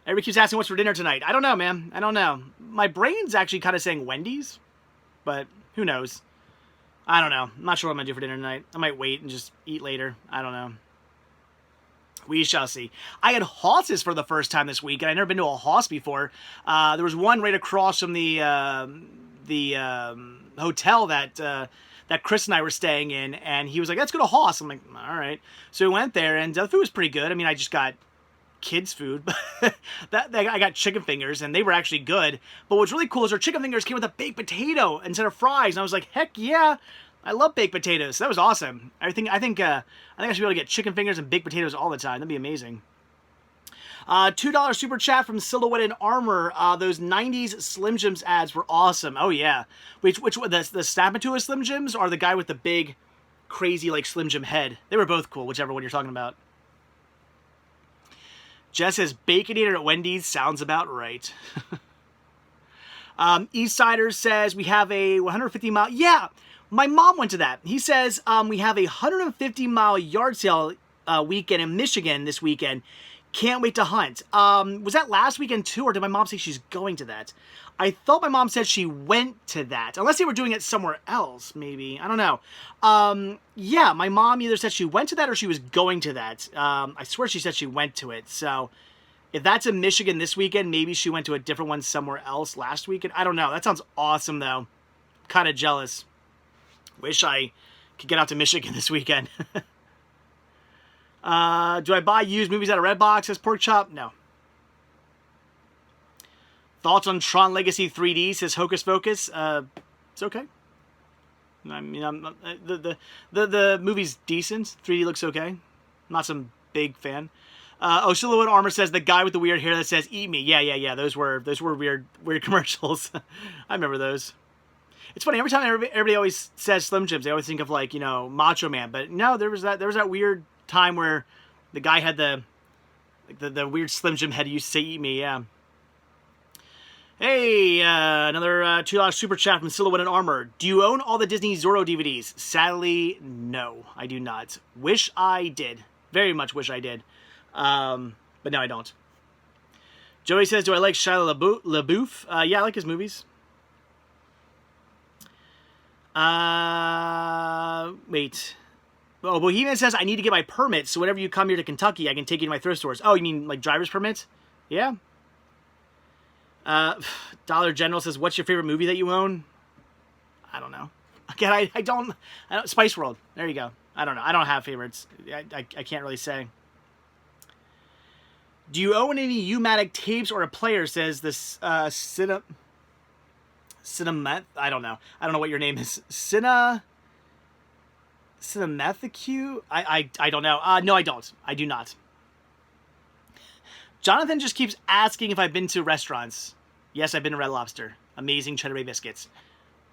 Everybody keeps asking what's for dinner tonight. I don't know, man. I don't know. My brain's actually kind of saying Wendy's, but who knows? I don't know. I'm not sure what I'm going to do for dinner tonight. I might wait and just eat later. I don't know. We shall see. I had Hosses for the first time this week, and I'd never been to a Hoss before. There was one right across from the hotel that Chris and I were staying in, and he was like, let's go to Hoss. I'm like, all right. So we went there, and the food was pretty good. I mean, I just got kids' food. I got chicken fingers, and they were actually good. But what's really cool is our chicken fingers came with a baked potato instead of fries, and I was like, heck yeah. I love baked potatoes. That was awesome. I think I should be able to get chicken fingers and baked potatoes all the time. That'd be amazing. $2 super chat from Silhouette and Armor. Those 90s Slim Jims ads were awesome. Oh yeah. Which the Snapatua Slim Jims or the guy with the big, crazy like Slim Jim head? They were both cool. Whichever one you're talking about. Jess says Baconator at Wendy's sounds about right. Eastsider says we have a 150-mile. Yeah. My mom went to that. He says we have a 150-mile yard sale weekend in Michigan this weekend. Can't wait to hunt. Was that last weekend too, or did my mom say she's going to that? I thought my mom said she went to that. Unless they were doing it somewhere else, maybe. I don't know. Yeah, my mom either said she went to that or she was going to that. I swear she said she went to it. So if that's in Michigan this weekend, maybe she went to a different one somewhere else last weekend. I don't know. That sounds awesome, though. Kind of jealous. Wish I could get out to Michigan this weekend. Do I buy used movies at a Redbox as Pork Chop? No. Thoughts on Tron Legacy 3D, says Hocus Pocus. It's okay. I mean, the movie's decent. 3D looks okay. I'm not some big fan. Silhouette Armor says the guy with the weird hair that says "Eat me." Yeah. Those were weird commercials. I remember those. It's funny, every time everybody always says Slim Jims, they always think of like, you know, Macho Man. But no, there was that weird time where the guy had the weird Slim Jim head. He used to say "Eat me." Yeah. Hey, another $2 super chat from Silhouette and Armor. Do you own all the Disney Zorro DVDs? Sadly, no, I do not. Wish I did. Very much wish I did. But no, I don't. Joey says, do I like Shia LaBeouf? Yeah, I like his movies. Wait. Oh, Bohemian says, I need to get my permit, so whenever you come here to Kentucky, I can take you to my thrift stores. Oh, you mean like driver's permits? Yeah. Dollar General says, what's your favorite movie that you own? I don't know. Again, I don't Spice World. There you go. I don't know. I don't have favorites. I can't really say. Do you own any U-matic tapes or a player? Says this Cinemeth. I don't know. I don't know what your name is. Cinemethicue? I don't know. No, I don't. I do not. Jonathan just keeps asking if I've been to restaurants. Yes, I've been to Red Lobster. Amazing Cheddar Bay biscuits.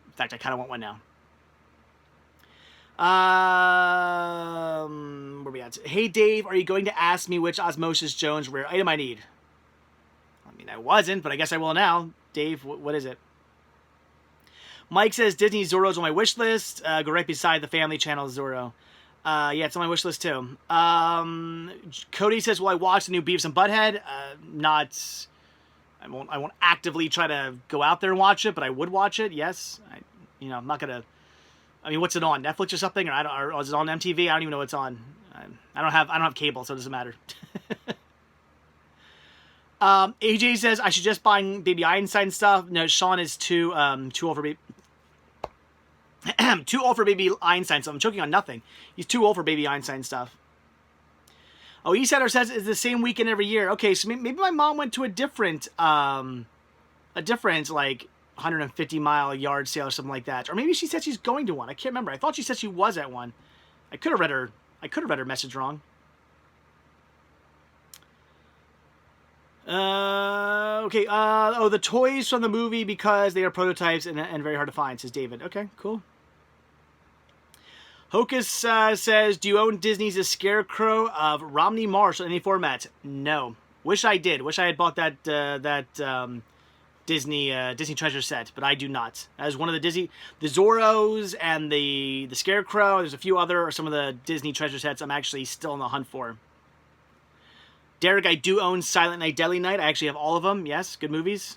In fact, I kind of want one now. Where are we at? Hey, Dave, are you going to ask me which Osmosis Jones rare item I need? I mean, I wasn't, but I guess I will now. Dave, what is it? Mike says Disney Zorro's on my wish list. Go right beside the Family Channel Zorro. Yeah, it's on my wish list too. Cody says, will I watch the new Beavis and Butthead? I won't actively try to go out there and watch it, but I would watch it. Yes. I'm not gonna. I mean, what's it on? Netflix or something, or is it on MTV? I don't even know what's on. I don't have cable, so it doesn't matter. AJ says I should just buy Baby Einstein stuff. No, Sean is too old for baby. Too old for Baby Einstein stuff. I'm choking on nothing. He's too old for Baby Einstein stuff. Oh, Easthatter says it's the same weekend every year. Okay, so maybe my mom went to a different like 150-mile yard sale or something like that, or maybe she said she's going to one. I can't remember. I thought she said she was at one. I could have read her message wrong. Okay. Oh, the toys from the movie because they are prototypes and very hard to find, says David. Okay, cool. Hocus says, do you own Disney's A Scarecrow of Romney Marsh in any format? No. Wish I did. Wish I had bought that Disney treasure set, but I do not. As one of the Zorros and the Scarecrow, there's a few other, or some of the Disney treasure sets I'm actually still in the hunt for. Derek, I do own Silent Night, Deadly Night. I actually have all of them. Yes, good movies.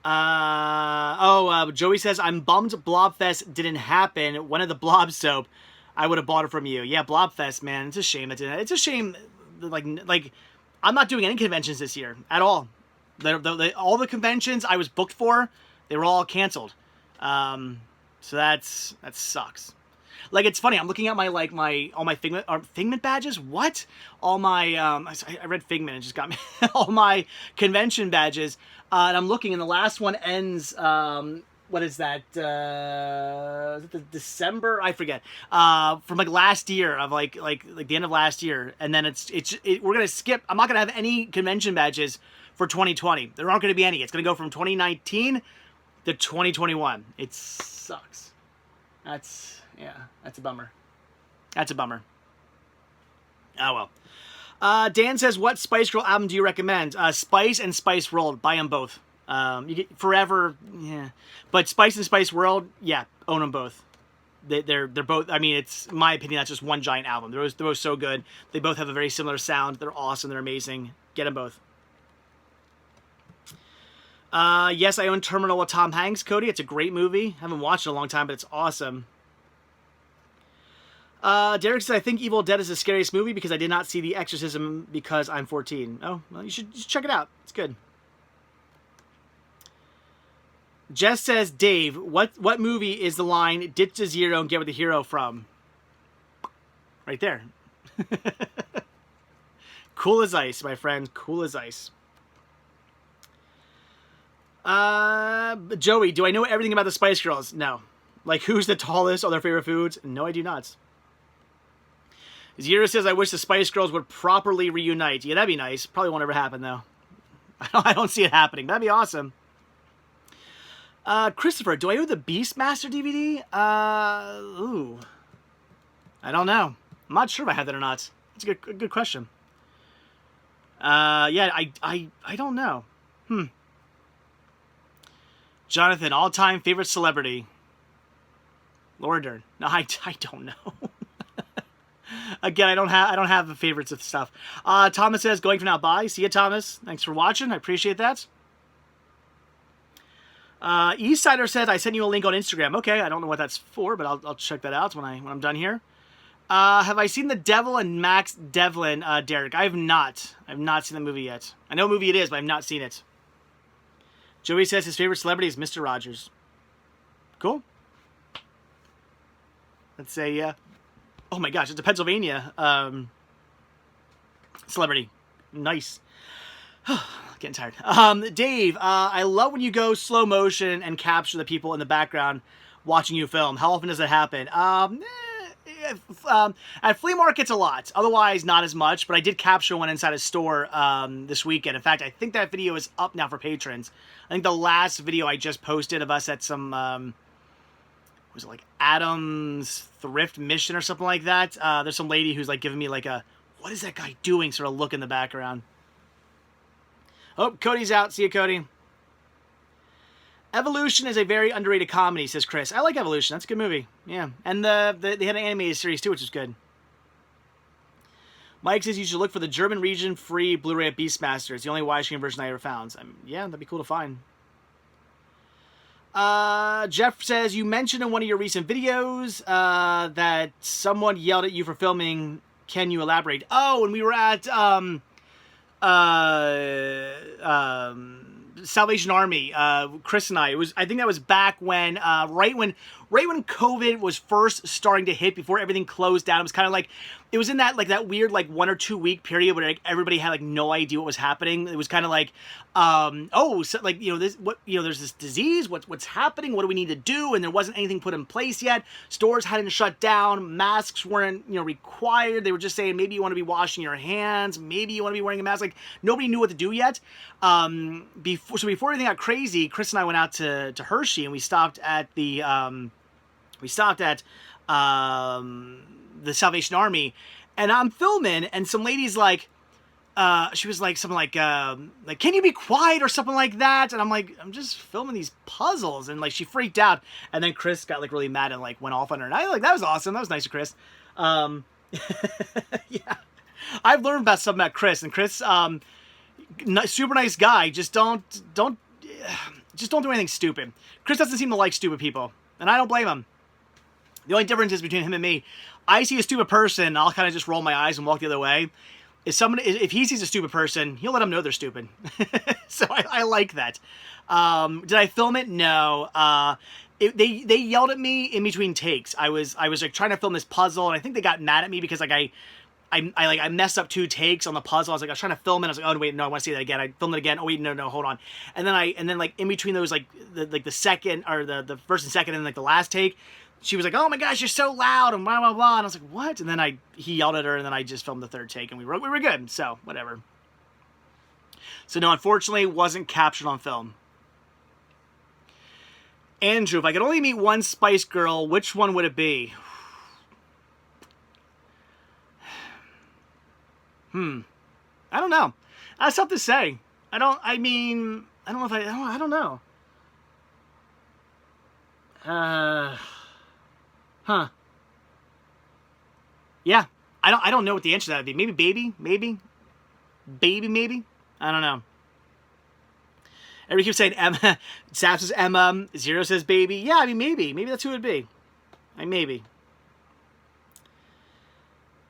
Joey says, I'm bummed Blobfest didn't happen. One of the Blob soap, I would have bought it from you. Yeah, Blobfest, man. It's a shame it didn't. It's a shame, like I'm not doing any conventions this year at all. All the conventions I was booked for, they were all canceled. So that sucks. Like, it's funny. I'm looking at all my Figment badges. What? All my I read Figment and just got me all my convention badges. And I'm looking, and the last one ends. What is that? Is it the December? I forget. From like last year, of like the end of last year, and then we're gonna skip. I'm not gonna have any convention badges for 2020. There aren't gonna be any. It's gonna go from 2019 to 2021. It sucks. That's a bummer. That's a bummer. Oh well. Dan says, what Spice Girl album do you recommend? Spice and Spice World. Buy them both. You get Forever, yeah. But Spice and Spice World, yeah, own them both. They're both, I mean, it's my opinion, that's just one giant album. They're both so good. They both have a very similar sound. They're awesome. They're amazing. Get them both. Yes, I own Terminal with Tom Hanks, Cody. It's a great movie. Haven't watched it in a long time, but it's awesome. Derek says, I think Evil Dead is the scariest movie because I did not see The Exorcism because I'm 14. Oh, well, you should check it out. It's good. Jess says, Dave, what movie is the line, ditch the zero and get with the hero from? Right there. Cool as ice, my friend. Cool as ice. Joey, do I know everything about the Spice Girls? No. Like, who's the tallest? Or their favorite foods? No, I do not. Zero says, I wish the Spice Girls would properly reunite. Yeah, that'd be nice. Probably won't ever happen, though. I don't see it happening. That'd be awesome. Christopher, do I own the Beastmaster DVD? Ooh. I don't know. I'm not sure if I have that or not. It's a good question. Yeah, I don't know. Jonathan, all-time favorite celebrity? Laura Dern. No, I don't know. Again, I don't have the favorites of stuff. Thomas says, going for now, bye. See ya, Thomas. Thanks for watching. I appreciate that. Eastsider says, I sent you a link on Instagram. Okay, I don't know what that's for, but I'll check that out when I'm done here. Have I seen The Devil and Max Devlin, Derek? I have not. I've not seen the movie yet. I know what movie it is, but I've not seen it. Joey says his favorite celebrity is Mr. Rogers. Cool. Let's say, oh my gosh, it's a Pennsylvania celebrity. Nice. Getting tired. Dave, I love when you go slow motion and capture the people in the background watching you film. How often does that happen? At flea markets a lot. Otherwise, not as much. But I did capture one inside a store this weekend. In fact, I think that video is up now for patrons. I think the last video I just posted of us at some, was it like Adam's Thrift Mission or something like that? There's some lady who's like giving me like a, what is that guy doing sort of look in the background. Oh, Cody's out. See you, Cody. Evolution is a very underrated comedy, says Chris. I like Evolution. That's a good movie. Yeah. And they had an animated series, too, which is good. Mike says you should look for the German region-free Blu-ray of Beastmaster. It's the only widescreen version I ever found. Yeah, that'd be cool to find. Jeff says, you mentioned in one of your recent videos that someone yelled at you for filming. Can you elaborate? Oh, when we were at... Salvation Army, Chris and I think that was back when, right when COVID was first starting to hit, before everything closed down. It was kind of like, it was in that, like, that weird, like, 1 or 2 week period where, like, everybody had, like, no idea what was happening. It was kind of like, oh, so, like, you know, there's this disease, what's happening, what do we need to do? And there wasn't anything put in place yet. Stores hadn't shut down, masks weren't, required. They were just saying, maybe you want to be washing your hands, maybe you want to be wearing a mask. Like, nobody knew what to do yet. Before everything got crazy, Chris and I went out to Hershey, and we stopped at the the Salvation Army, and I'm filming, and some lady's like, she was like something like, can you be quiet or something like that? And I'm like, I'm just filming these puzzles, and like she freaked out, and then Chris got like really mad and like went off on her, and I like, that was awesome, that was nice of Chris. Yeah, I've learned about something about Chris, and Chris, super nice guy. Just don't do anything stupid. Chris doesn't seem to like stupid people, and I don't blame him. The only difference is between him and me. I see a stupid person, I'll kind of just roll my eyes and walk the other way. If he sees a stupid person, he'll let them know they're stupid. So I like that. Did I film it? No. They yelled at me in between takes. I was like trying to film this puzzle, and I think they got mad at me because like I messed up 2 takes on the puzzle. I was like film it. I was like, oh wait, no, I want to see that again. I filmed it again. Oh wait, no, hold on. And then like in between those, like the second, or the first and second, and like the last take, she was like, oh my gosh, you're so loud, and blah blah blah. And I was like, what? And then he yelled at her, and then I just filmed the 3rd take, and we were good. So whatever. So no, unfortunately, wasn't captured on film. Andrew, if I could only meet one Spice Girl, which one would it be? I don't know. That's tough to say. I don't know. Yeah. I don't know what the answer to that would be. Maybe Baby? Maybe? Baby, maybe? I don't know. Everybody keeps saying Emma. Sap says Emma. Zero says Baby. Yeah, I mean, maybe. Maybe that's who it would be. Maybe.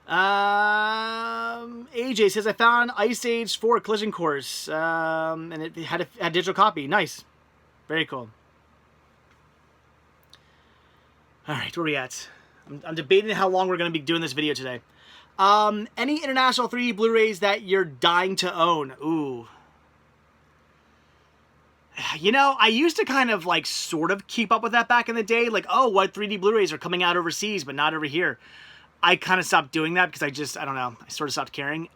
AJ says, I found Ice Age 4 Collision Course, and it had a digital copy. Nice. Very cool. Alright, where are we at? I'm debating how long we're going to be doing this video today. Any international 3D Blu-rays that you're dying to own? Ooh. You know, I used to kind of like sort of keep up with that back in the day. Like, oh, what 3D Blu-rays are coming out overseas, but not over here. I kind of stopped doing that because I don't know, I sort of stopped caring.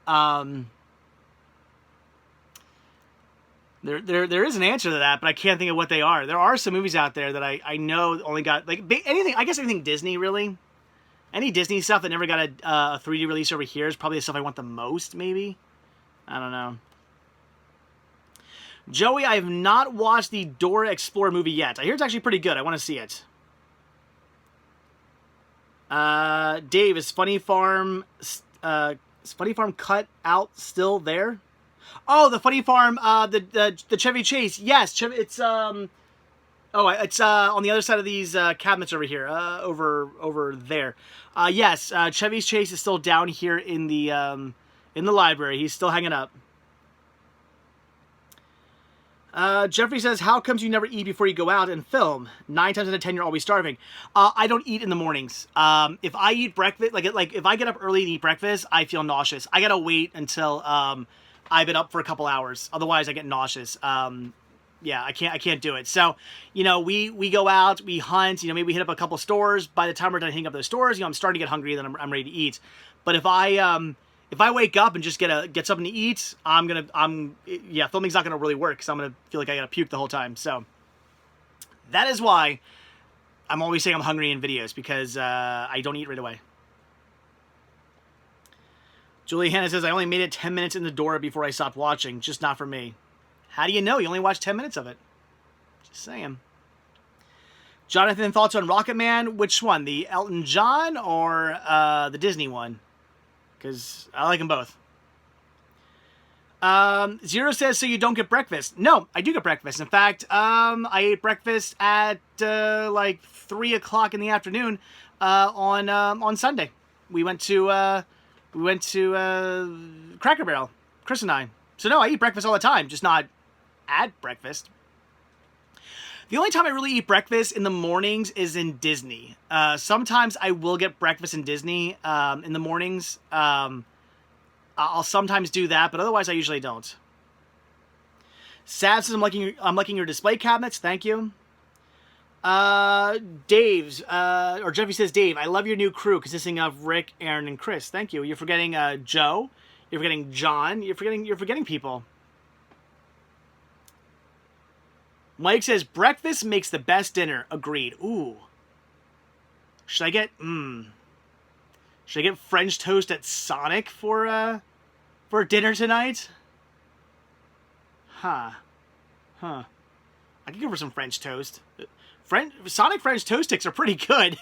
There is an answer to that, but I can't think of what they are. There are some movies out there that I know only got, like, anything, I guess anything Disney, really. Any Disney stuff that never got a 3D release over here is probably the stuff I want the most, maybe. I don't know. Joey, I have not watched the Dora Explorer movie yet. I hear it's actually pretty good. I want to see it. Dave, is Funny Farm cut out still there? Oh, the Funny Farm, the Chevy Chase. Yes, it's on the other side of these cabinets over here, over there. Yes, Chevy Chase is still down here in the library. He's still hanging up. Jeffrey says, how comes you never eat before you go out and film? 9 times out of 10, you're always starving. I don't eat in the mornings. If I eat breakfast, like if I get up early and eat breakfast, I feel nauseous. I gotta wait until I've been up for a couple hours. Otherwise, I get nauseous. Yeah, I can't do it. So, we go out, we hunt, maybe we hit up a couple stores. By the time we're done hitting up those stores, I'm starting to get hungry, and then I'm ready to eat. But if I wake up and just get something to eat, filming's not gonna really work, because I'm gonna feel like I gotta puke the whole time. So that is why I'm always saying I'm hungry in videos, because I don't eat right away. Julie Hannah says, I only made it 10 minutes in the door before I stopped watching. Just not for me. How do you know? You only watched 10 minutes of it. Just saying. Jonathan, thoughts on Rocket Man? Which one? The Elton John or the Disney one? Because I like them both. Zero says, so you don't get breakfast? No, I do get breakfast. In fact, I ate breakfast at like 3 o'clock in the afternoon on Sunday. We went to Cracker Barrel, Chris and I. So no, I eat breakfast all the time, just not at breakfast. The only time I really eat breakfast in the mornings is in Disney. Sometimes I will get breakfast in Disney in the mornings. I'll sometimes do that, but otherwise I usually don't. Sav says, I'm liking your display cabinets. Thank you. Jeffy says, Dave, I love your new crew consisting of Rick, Aaron, and Chris. Thank you. You're forgetting Joe. You're forgetting John. You're forgetting people. Mike says, breakfast makes the best dinner. Agreed. Ooh. Should I get French toast at Sonic for dinner tonight? Huh. I could go for some French toast. Sonic French toast sticks are pretty good.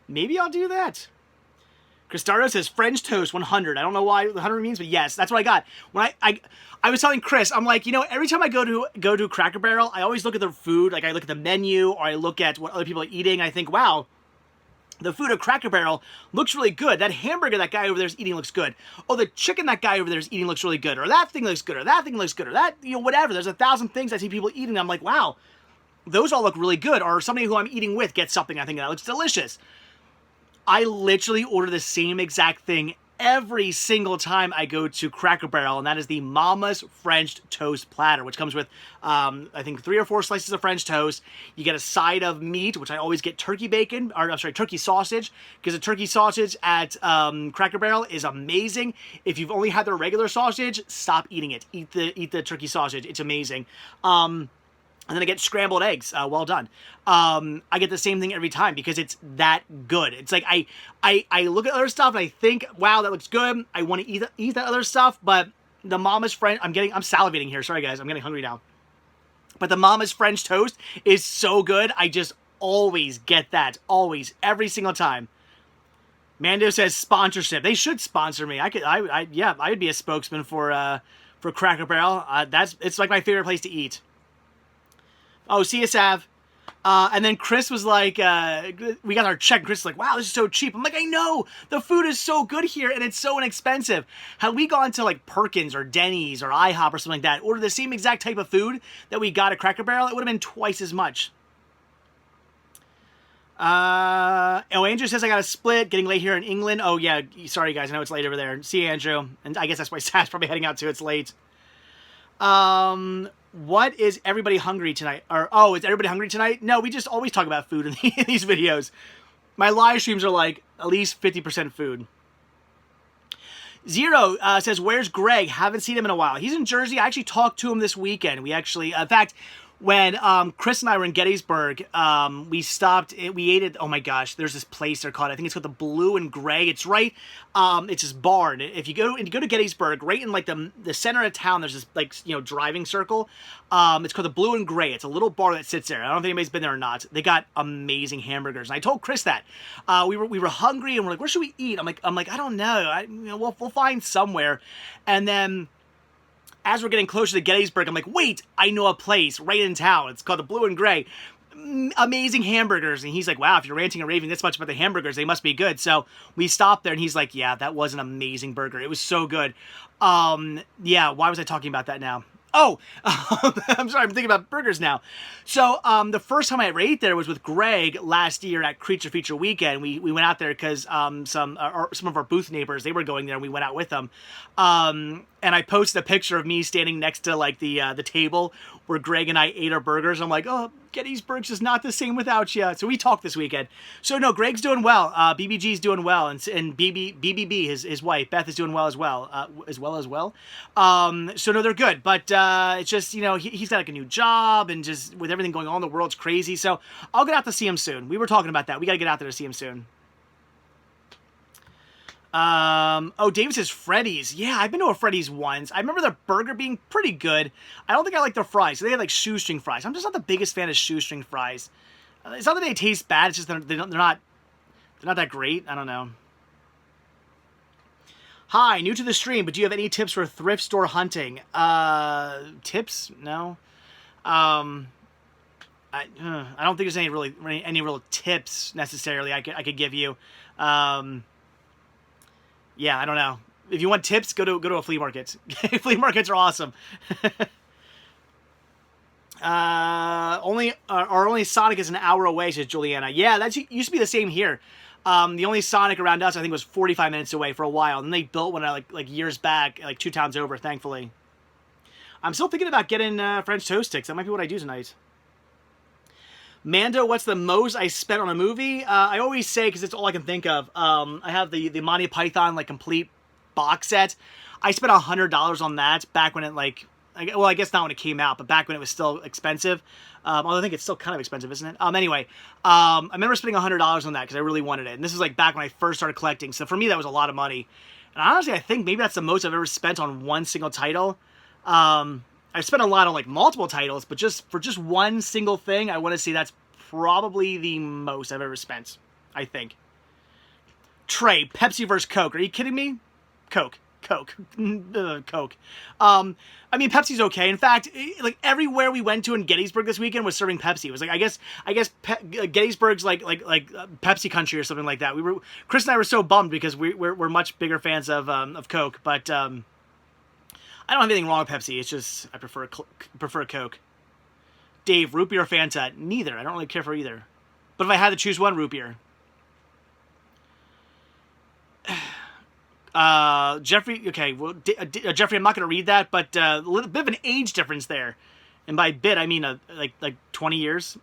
maybe I'll do that. Cristardo says French toast 100. I don't know why 100 means, but yes, that's what I got. When I was telling Chris, I'm like, every time I go to Cracker Barrel, I always look at the food. Like I look at the menu, or I look at what other people are eating. I think, wow, the food at Cracker Barrel looks really good. That hamburger that guy over there is eating looks good. Oh, the chicken that guy over there is eating looks really good. Or that thing looks good. Or that thing looks good. Or that, whatever. There's 1,000 things I see people eating. I'm like, wow, those all look really good. Or somebody who I'm eating with gets something I think that looks delicious. I literally order the same exact thing every single time I go to Cracker Barrel, and that is the Mama's French Toast Platter, which comes with, I think, 3 or 4 slices of French toast. You get a side of meat, which I always get turkey sausage, because the turkey sausage at Cracker Barrel is amazing. If you've only had their regular sausage, stop eating it. Eat the turkey sausage. It's amazing. And then I get scrambled eggs. Well done. I get the same thing every time because it's that good. It's like I look at other stuff and I think, wow, that looks good. I want to eat that other stuff, but the Mama's French, I'm salivating here. Sorry guys, I'm getting hungry now. But the Mama's French toast is so good. I just always get that. Always. Every single time. Mando says sponsorship. They should sponsor me. I would be a spokesman for Cracker Barrel. It's like my favorite place to eat. Oh, see you, Sav. And then Chris was like, we got our check. And Chris was like, wow, this is so cheap. I'm like, I know. The food is so good here, and it's so inexpensive. Had we gone to like Perkins or Denny's or IHOP or something like that, ordered the same exact type of food that we got at Cracker Barrel, it would have been twice as much. Andrew says, I got a split. Getting late here in England. Oh, yeah. Sorry, guys. I know it's late over there. See you, Andrew. And I guess that's why Sav's probably heading out too. It's late. What is everybody hungry tonight? Is everybody hungry tonight? No, we just always talk about food in these videos. My live streams are like at least 50% food. Zero says, where's Greg? Haven't seen him in a while. He's in Jersey. I actually talked to him this weekend. We actually, in fact, When Chris and I were in Gettysburg, we stopped. We ate at, oh my gosh, there's this place they're called. I think it's called the Blue and Gray. It's right. It's this bar. And if you go to Gettysburg, right in like the center of town, there's this like driving circle. It's called the Blue and Gray. It's a little bar that sits there. I don't think anybody's been there or not. They got amazing hamburgers. And I told Chris that we were hungry and we're like, where should we eat? I'm like I don't know. We'll find somewhere. And then, as we're getting closer to Gettysburg, I'm like, wait, I know a place right in town. It's called the Blue and Gray. Amazing hamburgers. And he's like, wow, if you're ranting and raving this much about the hamburgers, they must be good. So we stopped there and he's like, yeah, that was an amazing burger. It was so good. Yeah, why was I talking about that now? Oh, I'm sorry, I'm thinking about burgers now. So the first time I ever ate there was with Greg last year at Creature Feature Weekend. We went out there because some of our booth neighbors, they were going there and we went out with them. And I posted a picture of me standing next to like the table where Greg and I ate our burgers. I'm like, oh, Gettysburg's is not the same without you. So we talked this weekend. So no, Greg's doing well. BBG's doing well, and BBB, his wife Beth, is doing well as well. So no, they're good. But it's just he's got like a new job, and just with everything going on, the world's crazy. So I'll get out to see him soon. We were talking about that. We got to get out there to see him soon. Oh, David says Freddy's. Yeah, I've been to a Freddy's once. I remember their burger being pretty good. I don't think I like their fries. So they had like shoestring fries. I'm just not the biggest fan of shoestring fries. It's not that they taste bad. It's just they're not that great. I don't know. Hi, new to the stream, but do you have any tips for thrift store hunting? Tips? No. I don't think there's any real tips necessarily I could give you. Yeah, I don't know. If you want tips, go to a flea market. Flea markets are awesome. Only Sonic is an hour away, says Juliana. Yeah, that used to be the same here. The only Sonic around us, I think, was 45 minutes away for a while. And they built one like years back, like 2 towns over, thankfully. I'm still thinking about getting French toast sticks. That might be what I do tonight. Mando, what's the most I spent on a movie? I always say, because it's all I can think of, I have the Monty Python like complete box set. I spent $100 on that back when it well, I guess not when it came out, but back when it was still expensive. Although I think it's still kind of expensive, isn't it? Anyway, I remember spending $100 on that because I really wanted it. And this is like back when I first started collecting. So for me, that was a lot of money. And honestly, I think maybe that's the most I've ever spent on one single title. I've spent a lot on like multiple titles, but for just one single thing, I want to say that's probably the most I've ever spent, I think. Trey, Pepsi versus Coke. Are you kidding me? Coke. Coke. I mean, Pepsi's okay. In fact, like everywhere we went to in Gettysburg this weekend was serving Pepsi. It was like, I guess Gettysburg's like Pepsi country or something like that. Chris and I were so bummed because we're much bigger fans of Coke, but I don't have anything wrong with Pepsi. It's just I prefer Coke. Dave, root beer or Fanta? Neither. I don't really care for either. But if I had to choose one, root beer. Jeffrey, okay, well, Jeffrey, I'm not going to read that, but a little bit of an age difference there. And by bit, I mean like 20 years.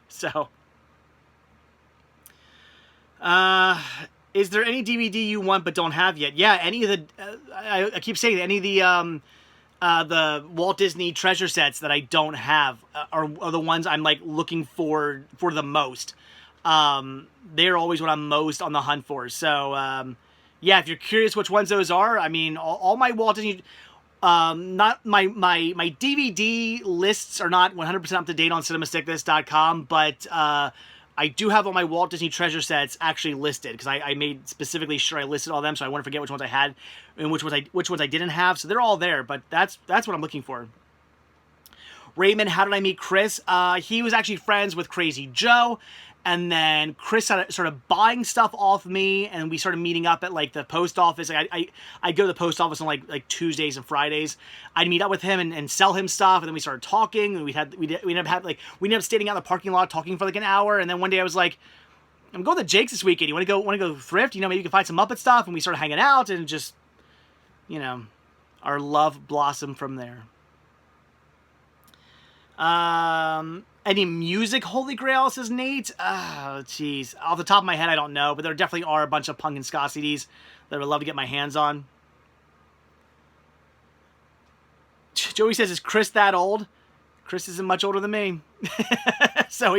So. Is there any DVD you want but don't have yet? Yeah, any of the, I keep saying any of the Walt Disney treasure sets that I don't have are the ones I'm like looking for the most. They're always what I'm most on the hunt for. So, yeah, if you're curious which ones those are, I mean, all my Walt Disney, not my DVD lists are not 100% up to date on cinemasticklist.com, but I do have all my Walt Disney treasure sets actually listed because I made specifically sure I listed all them, so I wouldn't forget which ones I had and which ones I didn't have. So they're all there, but that's what I'm looking for. Raymond, how did I meet Chris? He was actually friends with Crazy Joe. And then Chris started buying stuff off me, and we started meeting up at like the post office. Like I'd go to the post office on like Tuesdays and Fridays. I'd meet up with him and sell him stuff, and then we started talking. And we ended up standing out in the parking lot talking for like an hour. And then one day I was like, "I'm going to Jake's this weekend. You want to go thrift? Maybe you can find some Muppet stuff." And we started hanging out, and just our love blossomed from there. Any music holy grail, says Nate? Oh, jeez. Off the top of my head, I don't know, but there definitely are a bunch of punk and ska CDs that I would love to get my hands on. Joey says, is Chris that old? Chris isn't much older than me. So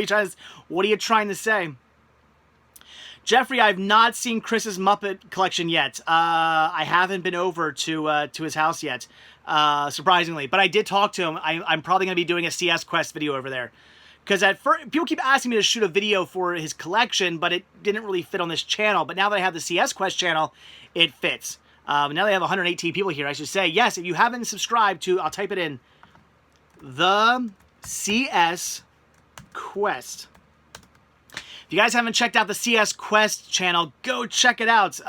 what are you trying to say? Jeffrey, I've not seen Chris's Muppet collection yet. I haven't been over to his house yet, surprisingly. But I did talk to him. I'm probably going to be doing a CS Quest video over there. Because at first, people keep asking me to shoot a video for his collection, but it didn't really fit on this channel. But now that I have the CS Quest channel, it fits. Now that I have 118 people here, I should say, yes, if you haven't subscribed to, I'll type it in, the CS Quest. If you guys haven't checked out the CS Quest channel, go check it out.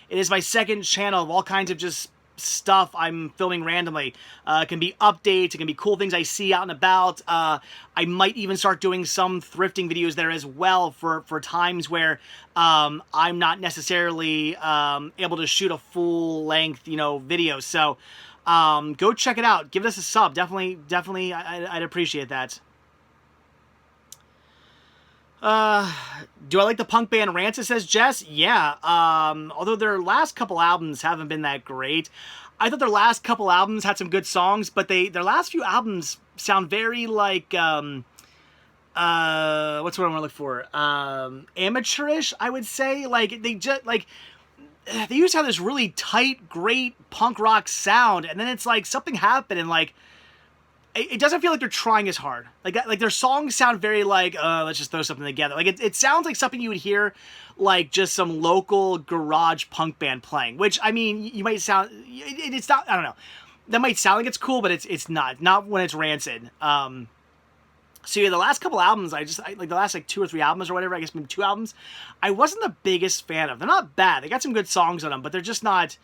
It is my second channel of all kinds of just stuff I'm filming randomly. It can be updates, it can be cool things I see out and about. I might even start doing some thrifting videos there as well for times where I'm not necessarily able to shoot a full length, video. So go check it out. Give us a sub. Definitely I'd appreciate that. Do I like the punk band Rancid, says Jess? Yeah, although their last couple albums haven't been that great. I thought their last couple albums had some good songs, but their last few albums sound very like, what's what I want to look for? Amateurish, I would say. Like, they used to have this really tight, great punk rock sound, and then it's like something happened and like, it doesn't feel like they're trying as hard. Like their songs sound very like, let's just throw something together. Like it sounds like something you would hear like just some local garage punk band playing, which I mean, you might sound, it's not, I don't know. That might sound like it's cool, but it's not when it's Rancid. So yeah, the last couple albums, like the last like 2 or 3 albums or whatever, I guess maybe 2 albums, I wasn't the biggest fan of. They're not bad. They got some good songs on them, but they're just not,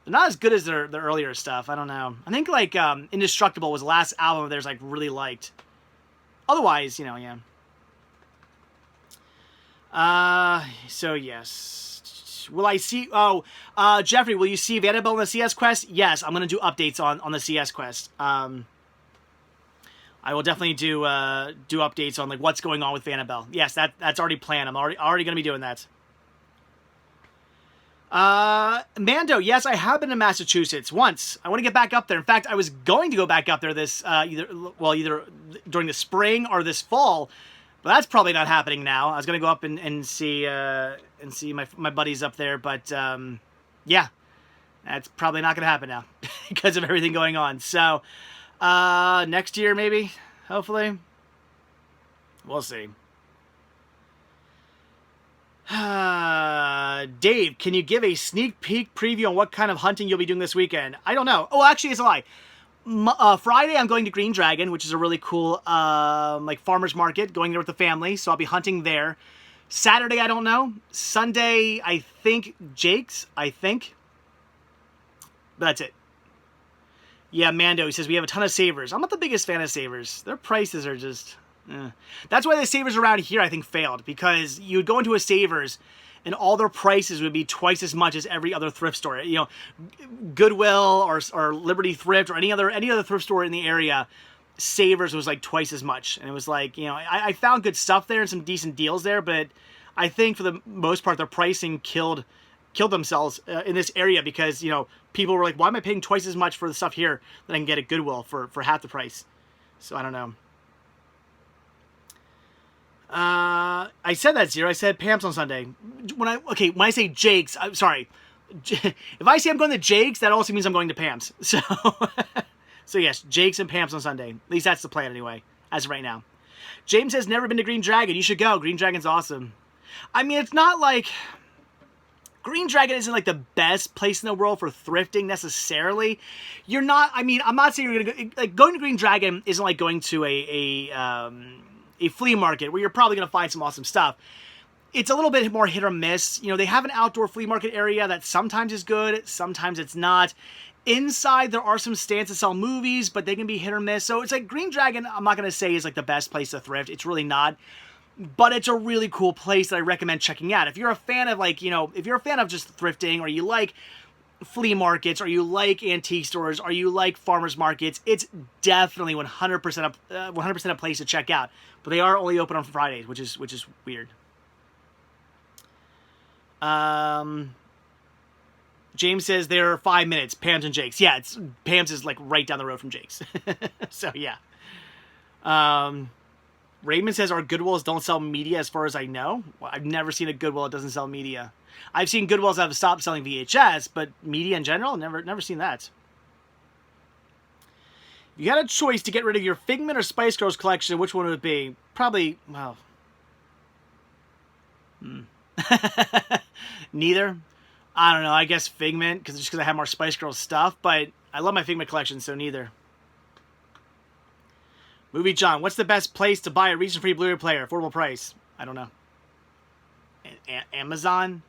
they're not as good as their earlier stuff. I don't know. I think like Indestructible was the last album of theirs I really liked. Otherwise, yeah. So yes. Will I see? Oh, Jeffrey, will you see Vanderbilt on the CS Quest? Yes, I'm gonna do updates on the CS Quest. I will definitely do updates on like what's going on with Vanderbilt. Yes, that's already planned. I'm already gonna be doing that. Mando, yes, I have been to Massachusetts once. I want to get back up there. In fact, I was going to go back up there this, either during the spring or this fall, but that's probably not happening now. I was going to go up and see my buddies up there, but, yeah, that's probably not going to happen now because of everything going on. So, next year, maybe, hopefully, we'll see. Dave, can you give a sneak peek preview on what kind of hunting you'll be doing this weekend? I don't know. Oh, actually, it's a lie. Friday, I'm going to Green Dragon, which is a really cool, like farmer's market, going there with the family. So I'll be hunting there. Saturday, I don't know. Sunday, I think Jake's, But that's it. Yeah, Mando, he says, we have a ton of Savers. I'm not the biggest fan of Savers. Their prices are just... That's why the Savers around here, I think, failed. Because you would go into a Savers, and all their prices would be twice as much as every other thrift store. Goodwill or Liberty Thrift or any other thrift store in the area, Savers was like twice as much. And it was like, I found good stuff there and some decent deals there, but I think for the most part, their pricing killed themselves in this area because, people were like, why am I paying twice as much for the stuff here that I can get at Goodwill for half the price? So I don't know. I said that, Zero. I said Pam's on Sunday. When I say Jake's, I'm sorry. If I say I'm going to Jake's, that also means I'm going to Pam's. So, so yes, Jake's and Pam's on Sunday. At least that's the plan anyway, as of right now. James has never been to Green Dragon. You should go. Green Dragon's awesome. I mean, it's not like... Green Dragon isn't like the best place in the world for thrifting necessarily. You're not... I mean, I'm not saying you're going to go... Like, going to Green Dragon isn't like going to a flea market where you're probably going to find some awesome stuff. It's a little bit more hit or miss. They have an outdoor flea market area that sometimes is good, sometimes it's not. Inside, there are some stands that sell movies, but they can be hit or miss. So it's like Green Dragon, I'm not going to say is like the best place to thrift. It's really not. But it's a really cool place that I recommend checking out. If you're a fan of like, if you're a fan of just thrifting or you like flea markets, or you like antique stores, or you like farmers markets, it's definitely 100% a place to check out. But they are only open on Fridays, which is weird. James says there are 5 minutes. Pam's and Jake's. Yeah, Pam's is like right down the road from Jake's. So yeah. Raymond says our Goodwills don't sell media as far as I know. Well, I've never seen a Goodwill that doesn't sell media. I've seen Goodwills that have stopped selling VHS, but media in general, never seen that. If you had a choice to get rid of your Figment or Spice Girls collection, which one would it be? Probably, well... Neither. I don't know, I guess Figment, just because I have more Spice Girls stuff, but I love my Figment collection, so neither. Movie John, what's the best place to buy a region-free Blu-ray player? Affordable price? I don't know. Amazon?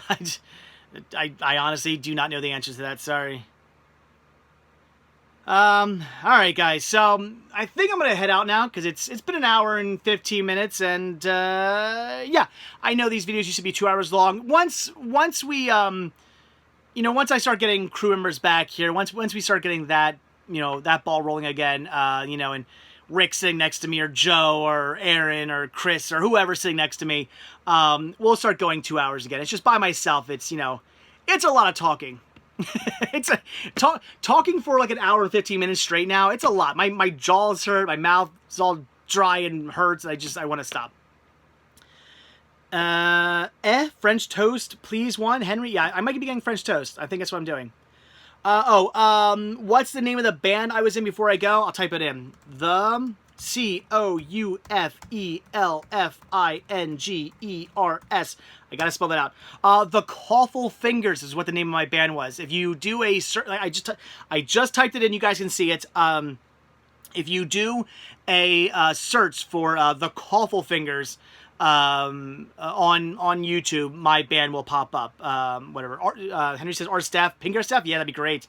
I honestly do not know the answers to that, sorry. Alright guys, so I think I'm gonna head out now, because it's been an hour and 15 minutes, and yeah, I know these videos used to be 2 hours long. Once we, you know, once I start getting crew members back here, once we start getting that, you know, that ball rolling again, you know, and Rick sitting next to me, or Joe, or Aaron, or Chris, or whoever sitting next to me, we'll start going 2 hours again. It's just by myself, it's, you know, it's a lot of talking. It's talking for like an hour and 15 minutes straight now. It's a lot. My jaws hurt. My mouth is all dry and hurts. I want to stop. French toast, please one. Henry, yeah, I might be getting French toast. I think that's what I'm doing. What's the name of the band I was in before I go? I'll type it in. The Couflfingers. I gotta spell that out. The Coffle Fingers is what the name of my band was. If you do a search, I just typed it in. You guys can see it. If you do a search for the Coffle Fingers on YouTube, my band will pop up. Whatever. Henry says art staff, Pinger staff. Yeah, that'd be great.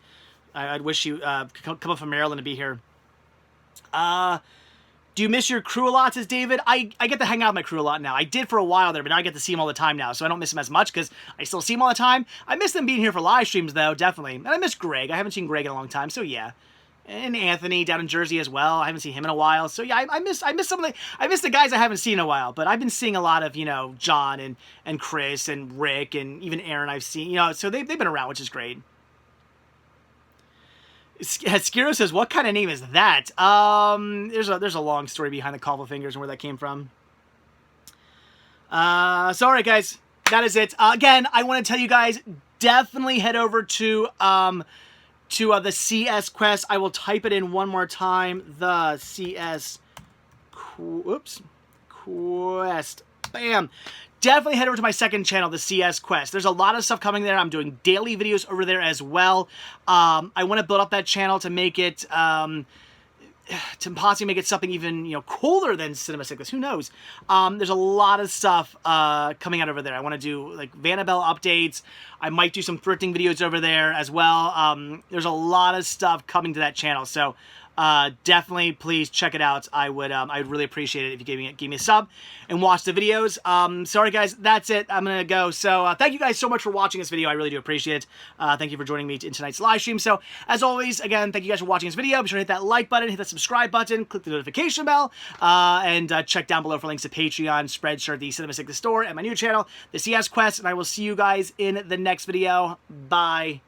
I'd wish you could come up from Maryland to be here. Do you miss your crew a lot, says David? I get to hang out with my crew a lot now. I did for a while there, but now I get to see them all the time now, so I don't miss them as much because I still see them all the time. I miss them being here for live streams, though, definitely. And I miss Greg. I haven't seen Greg in a long time, so yeah. And Anthony down in Jersey as well. I haven't seen him in a while, so yeah. I miss some of the guys I haven't seen in a while. But I've been seeing a lot of, you know, John and Chris and Rick and even Aaron. I've seen, you know, so they've been around, which is great. Skiro says, what kind of name is that? There's a long story behind the Coffle Fingers and where that came from. So alright guys, that is it. Again, I want to tell you guys, definitely head over to the CS Quest. I will type it in one more time. The CS Quest. Bam. Definitely head over to my second channel, the CS Quest. There's a lot of stuff coming there. I'm doing daily videos over there as well. I want to build up that channel to make it, to possibly make it something even, you know, cooler than Cinema Cyclist. Who knows? There's a lot of stuff coming out over there. I want to do like Vanabelle updates. I might do some thrifting videos over there as well. There's a lot of stuff coming to that channel. So definitely please check it out. I'd really appreciate it if you gave me a sub and watch the videos. Sorry guys, that's it. I'm gonna go. So thank you guys so much for watching this video. I really do appreciate it. Thank you for joining me in tonight's live stream. So as always, again, thank you guys for watching this video. Be sure to hit that like button, hit that subscribe button, click the notification bell, and check down below for links to Patreon, Spreadshirt, the Cinema Cyclist store, and my new channel, the CS Quest. And I will see you guys in the next video. Bye.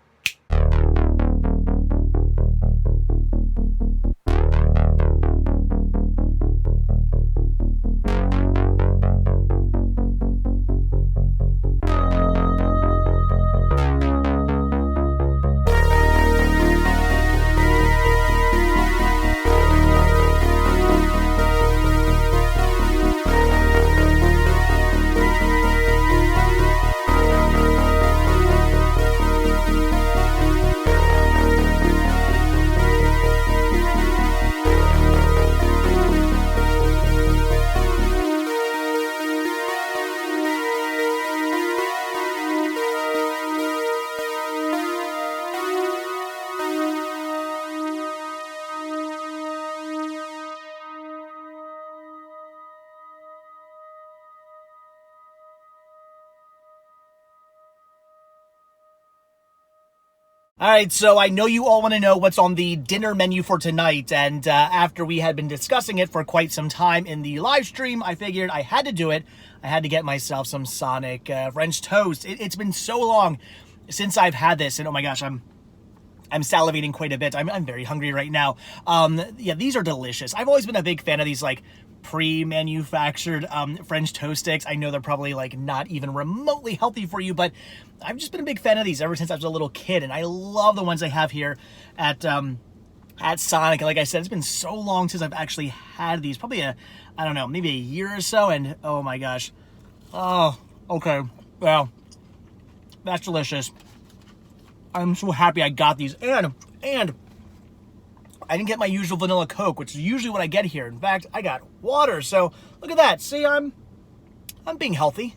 Alright, so I know you all want to know what's on the dinner menu for tonight, and after we had been discussing it for quite some time in the live stream, I figured I had to do it. I had to get myself some Sonic French toast. It's been so long since I've had this, and oh my gosh, I I'm salivating quite a bit. I'm very hungry right now. Yeah, these are delicious. I've always been a big fan of these like pre-manufactured French toast sticks. I know they're probably like not even remotely healthy for you, but I've just been a big fan of these ever since I was a little kid, and I love the ones they have here at Sonic. And like I said, it's been so long since I've actually had these, probably I don't know, maybe a year or so, and oh my gosh. Oh, okay, well, that's delicious. I'm so happy I got these, and I didn't get my usual vanilla Coke, which is usually what I get here. In fact, I got water, so look at that. See, I'm being healthy.